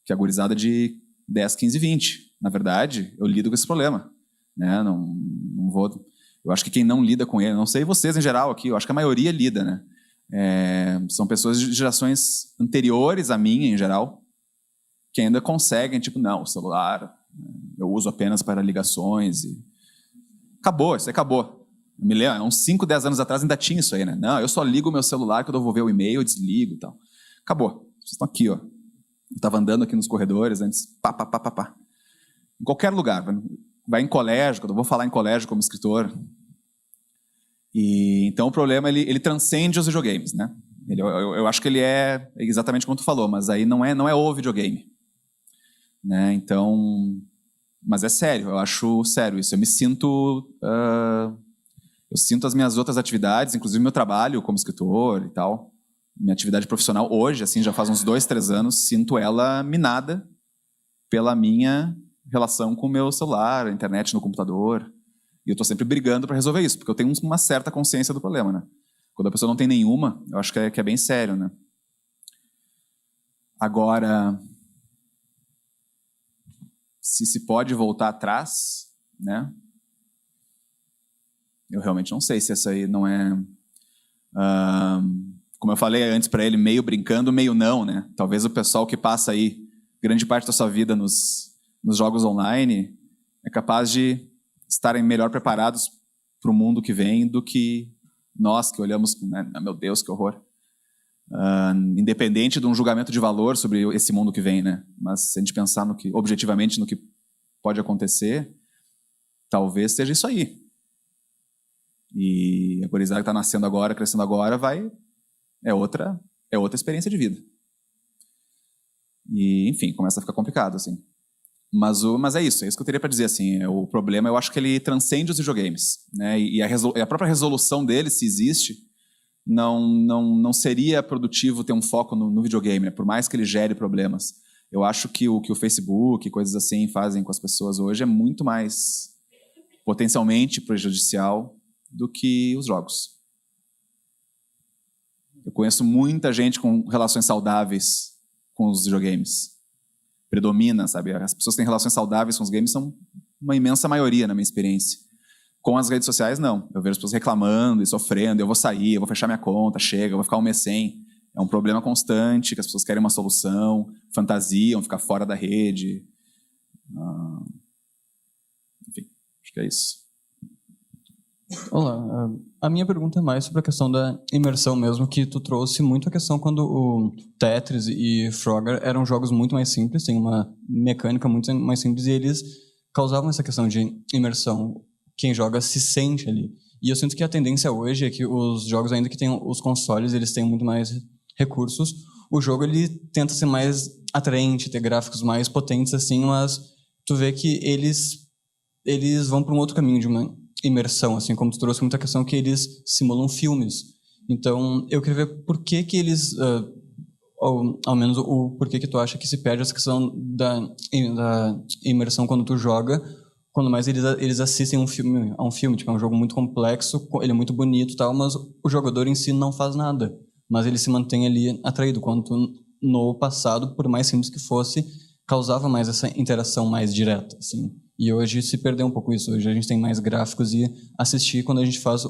S2: que a gurizada de 10, 15, 20. Na verdade, eu lido com esse problema, né? Não vou... Eu acho que quem não lida com ele, não sei vocês em geral aqui, eu acho que a maioria lida, né? São pessoas de gerações anteriores à minha, em geral, que ainda conseguem, tipo, não, o celular eu uso apenas para ligações e... Acabou, isso aí acabou. Eu me lembro, uns 5, 10 anos atrás ainda tinha isso aí, né? Não, eu só ligo o meu celular quando eu vou ver o e-mail, eu desligo e tal. Acabou. Vocês estão aqui, ó. Eu estava andando aqui nos corredores antes, pá. Em qualquer lugar, vai em colégio, quando eu vou falar em colégio como escritor. E então o problema, ele transcende os videogames, né? Eu acho que ele é exatamente como tu falou, mas aí não é o videogame, né? Então, mas é sério, eu acho sério isso. Eu me sinto, eu sinto as minhas outras atividades, inclusive meu trabalho como escritor e tal, minha atividade profissional hoje, assim, já faz uns 2, 3 anos, sinto ela minada pela minha relação com o meu celular, a internet no computador. E eu estou sempre brigando para resolver isso, porque eu tenho uma certa consciência do problema, né? Quando a pessoa não tem nenhuma, eu acho que é bem sério, né? Agora, se pode voltar atrás, né? Eu realmente não sei se essa aí não é... como eu falei antes para ele, meio brincando, meio não, né? Talvez o pessoal que passa aí grande parte da sua vida nos jogos online é capaz de estarem melhor preparados para o mundo que vem do que nós que olhamos, né? Meu Deus, que horror. Independente de um julgamento de valor sobre esse mundo que vem, né? Mas se a gente pensar objetivamente no que pode acontecer, talvez seja isso aí. E a gurizada que está nascendo agora, crescendo agora, é outra experiência de vida. E, enfim, começa a ficar complicado, assim. Mas é isso que eu teria para dizer, assim. O problema, eu acho que ele transcende os videogames, né? E a própria resolução dele, se existe, não seria produtivo ter um foco no videogame, né? Por mais que ele gere problemas. Eu acho que o Facebook, coisas assim, fazem com as pessoas hoje é muito mais potencialmente prejudicial do que os jogos. Eu conheço muita gente com relações saudáveis com os videogames. Predomina, sabe? As pessoas que têm relações saudáveis com os games são uma imensa maioria, na minha experiência. Com as redes sociais, não. Eu vejo as pessoas reclamando e sofrendo, eu vou sair, eu vou fechar minha conta, chega, eu vou ficar um mês sem. É um problema constante, que as pessoas querem uma solução, fantasiam, ficar fora da rede. Enfim, acho que é isso.
S9: Olá, a minha pergunta é mais sobre a questão da imersão mesmo, que tu trouxe muito a questão quando o Tetris e Frogger eram jogos muito mais simples, tem uma mecânica muito mais simples e eles causavam essa questão de imersão. Quem joga se sente ali. E eu sinto que a tendência hoje é que os jogos, ainda que tenham os consoles, eles têm muito mais recursos. O jogo, ele tenta ser mais atraente, ter gráficos mais potentes, assim, mas tu vê que eles vão para um outro caminho de uma imersão, assim, como tu trouxe muita questão que eles simulam filmes. Então, eu queria ver por que eles, ou ao menos o porquê que tu acha que se perde essa questão da imersão quando tu joga, quando mais eles assistem a um filme, tipo, é um jogo muito complexo, ele é muito bonito e tal, mas o jogador em si não faz nada, mas ele se mantém ali atraído, quanto no passado, por mais simples que fosse, causava mais essa interação mais direta, assim. E hoje se perdeu um pouco isso. Hoje a gente tem mais gráficos e assistir, quando a gente faz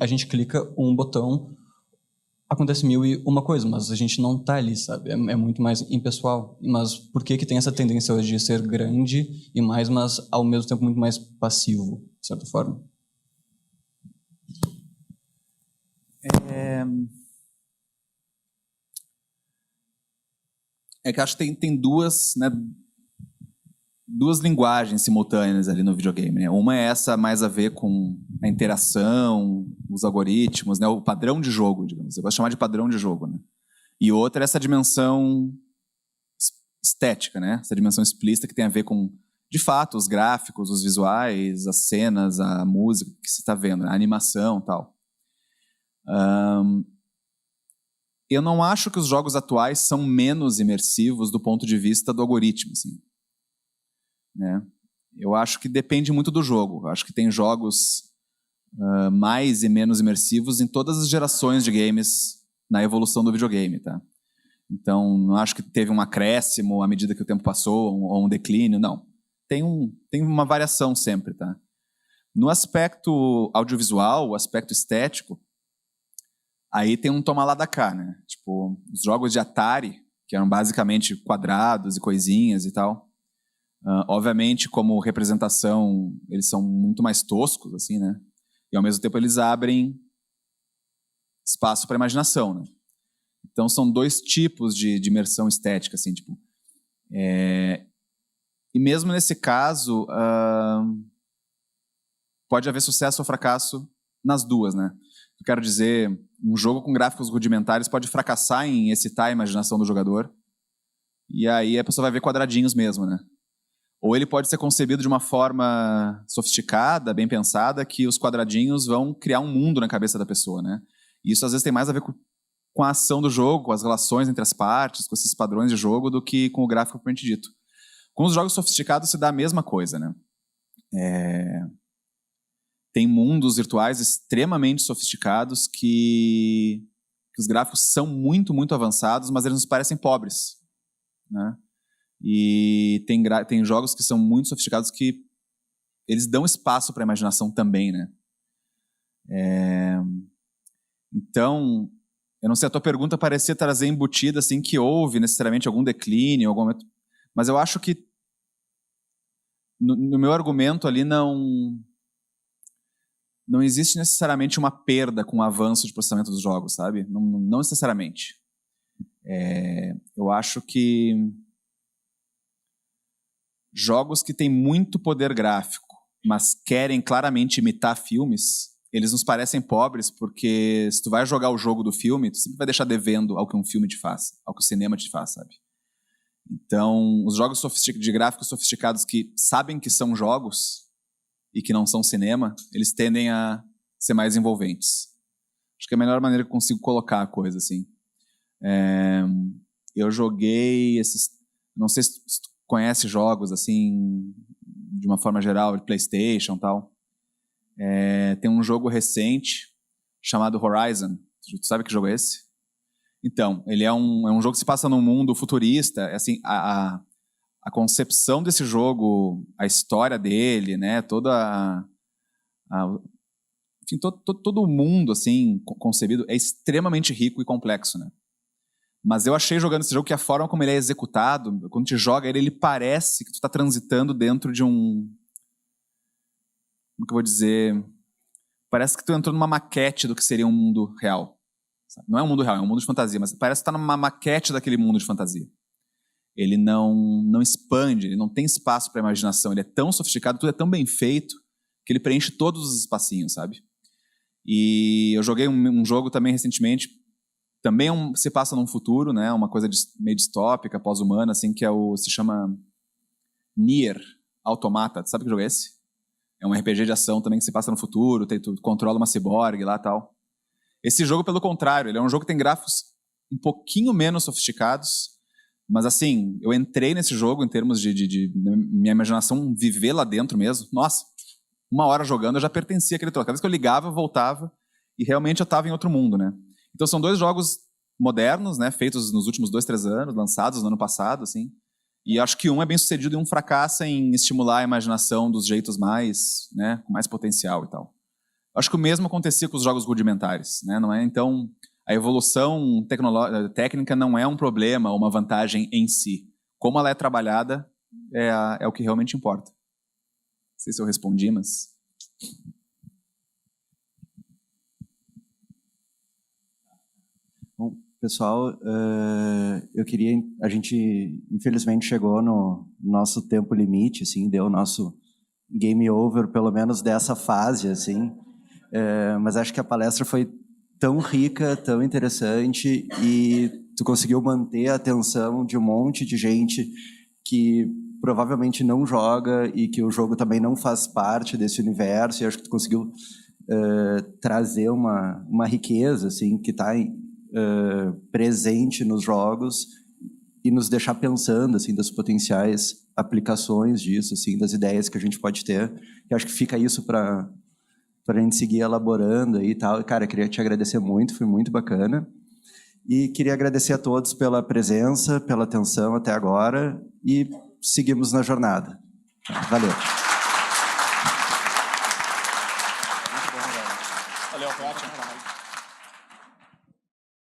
S9: a gente clica um botão, acontece 1001 coisa, mas a gente não tá ali, sabe? É muito mais impessoal. Mas por que tem essa tendência hoje de ser grande e mais, mas ao mesmo tempo muito mais passivo, de certa forma?
S2: É que eu acho que tem duas, né, duas linguagens simultâneas ali no videogame, né? Uma é essa mais a ver com a interação, os algoritmos, né? O padrão de jogo, digamos. Eu gosto de chamar de padrão de jogo, né? E outra é essa dimensão estética, né? Essa dimensão explícita que tem a ver com, de fato, os gráficos, os visuais, as cenas, a música que se está vendo, né? A animação e tal. Eu não acho que os jogos atuais são menos imersivos do ponto de vista do algoritmo, assim, né? Eu acho que depende muito do jogo. Eu acho que tem jogos mais e menos imersivos em todas as gerações de games na evolução do videogame, tá? Então, não acho que teve um acréscimo à medida que o tempo passou ou um declínio, não. Tem uma variação sempre, tá? No aspecto audiovisual, o aspecto estético, aí tem um toma lá da cá, né? Tipo, os jogos de Atari, que eram basicamente quadrados e coisinhas e tal. Obviamente, como representação, eles são muito mais toscos, assim, né? E ao mesmo tempo eles abrem espaço para imaginação, né? Então são dois tipos de imersão estética, assim, tipo. E mesmo nesse caso, pode haver sucesso ou fracasso nas duas, né? Eu quero dizer, um jogo com gráficos rudimentares pode fracassar em excitar a imaginação do jogador, e aí a pessoa vai ver quadradinhos mesmo, né? Ou ele pode ser concebido de uma forma sofisticada, bem pensada, que os quadradinhos vão criar um mundo na cabeça da pessoa, né? E isso às vezes tem mais a ver com a ação do jogo, com as relações entre as partes, com esses padrões de jogo, do que com o gráfico propriamente dito. Com os jogos sofisticados se dá a mesma coisa, né? Tem mundos virtuais extremamente sofisticados que os gráficos são muito, muito avançados, mas eles nos parecem pobres, né? E tem jogos que são muito sofisticados que eles dão espaço para a imaginação também, né? Então, eu não sei, a tua pergunta parecia trazer embutida assim, que houve necessariamente algum declínio, mas eu acho que no meu argumento ali não existe necessariamente uma perda com o avanço de processamento dos jogos, sabe? Não necessariamente. Eu acho que jogos que têm muito poder gráfico, mas querem claramente imitar filmes, eles nos parecem pobres, porque se tu vai jogar o jogo do filme, tu sempre vai deixar devendo ao que um filme te faz, ao que o cinema te faz, sabe? Então, os jogos de gráficos sofisticados que sabem que são jogos e que não são cinema, eles tendem a ser mais envolventes. Acho que é a melhor maneira que eu consigo colocar a coisa, assim. Eu joguei esses... Não sei se tu conhece jogos, assim, de uma forma geral, de PlayStation e tal. Tem um jogo recente chamado Horizon. Tu sabe que jogo é esse? Então, ele é um jogo que se passa num mundo futurista. Assim, a concepção desse jogo, a história dele, né, enfim, todo o mundo assim, concebido é extremamente rico e complexo, né? Mas eu achei jogando esse jogo que a forma como ele é executado, quando te joga ele parece que tu está transitando dentro de um... Como que eu vou dizer? Parece que tu entrou numa maquete do que seria um mundo real. Não é um mundo real, é um mundo de fantasia, mas parece que tu tá numa maquete daquele mundo de fantasia. Ele não expande, ele não tem espaço para imaginação, ele é tão sofisticado, tudo é tão bem feito, que ele preenche todos os espacinhos, sabe? E eu joguei um jogo também recentemente, também se passa num futuro, né, uma coisa meio distópica, pós-humana, assim, que se chama Nier Automata. Sabe que jogo é esse? É um RPG de ação também que se passa no futuro, tu controla uma ciborgue lá e tal. Esse jogo, pelo contrário, ele é um jogo que tem gráficos um pouquinho menos sofisticados, mas assim, eu entrei nesse jogo em termos de minha imaginação viver lá dentro mesmo. Nossa, 1 hora jogando eu já pertencia àquele troço. Cada vez que eu ligava, eu voltava e realmente eu estava em outro mundo, né? Então são 2 jogos modernos, né, feitos nos últimos 2, 3 anos, lançados no ano passado, assim, E acho que um é bem sucedido e um fracassa em estimular a imaginação dos jeitos mais, né, com mais potencial e tal. Acho que o mesmo acontecia com os jogos rudimentares, né? Não é? Então, a evolução técnica não é um problema ou uma vantagem em si. Como ela é trabalhada é o que realmente importa. Não sei se eu respondi, mas...
S1: Bom, pessoal, a gente infelizmente chegou no nosso tempo limite, assim, deu o nosso game over, pelo menos dessa fase, assim. Mas acho que a palestra foi tão rica, tão interessante, e tu conseguiu manter a atenção de um monte de gente que provavelmente não joga e que o jogo também não faz parte desse universo, e acho que tu conseguiu trazer uma riqueza assim, que está presente nos jogos e nos deixar pensando assim, das potenciais aplicações disso, assim, das ideias que a gente pode ter. E acho que fica isso para a gente seguir elaborando aí e tal. E, cara, eu queria te agradecer muito, foi muito bacana. E queria agradecer a todos pela presença, pela atenção até agora, e seguimos na jornada. Valeu.
S3: Valeu, ótimo.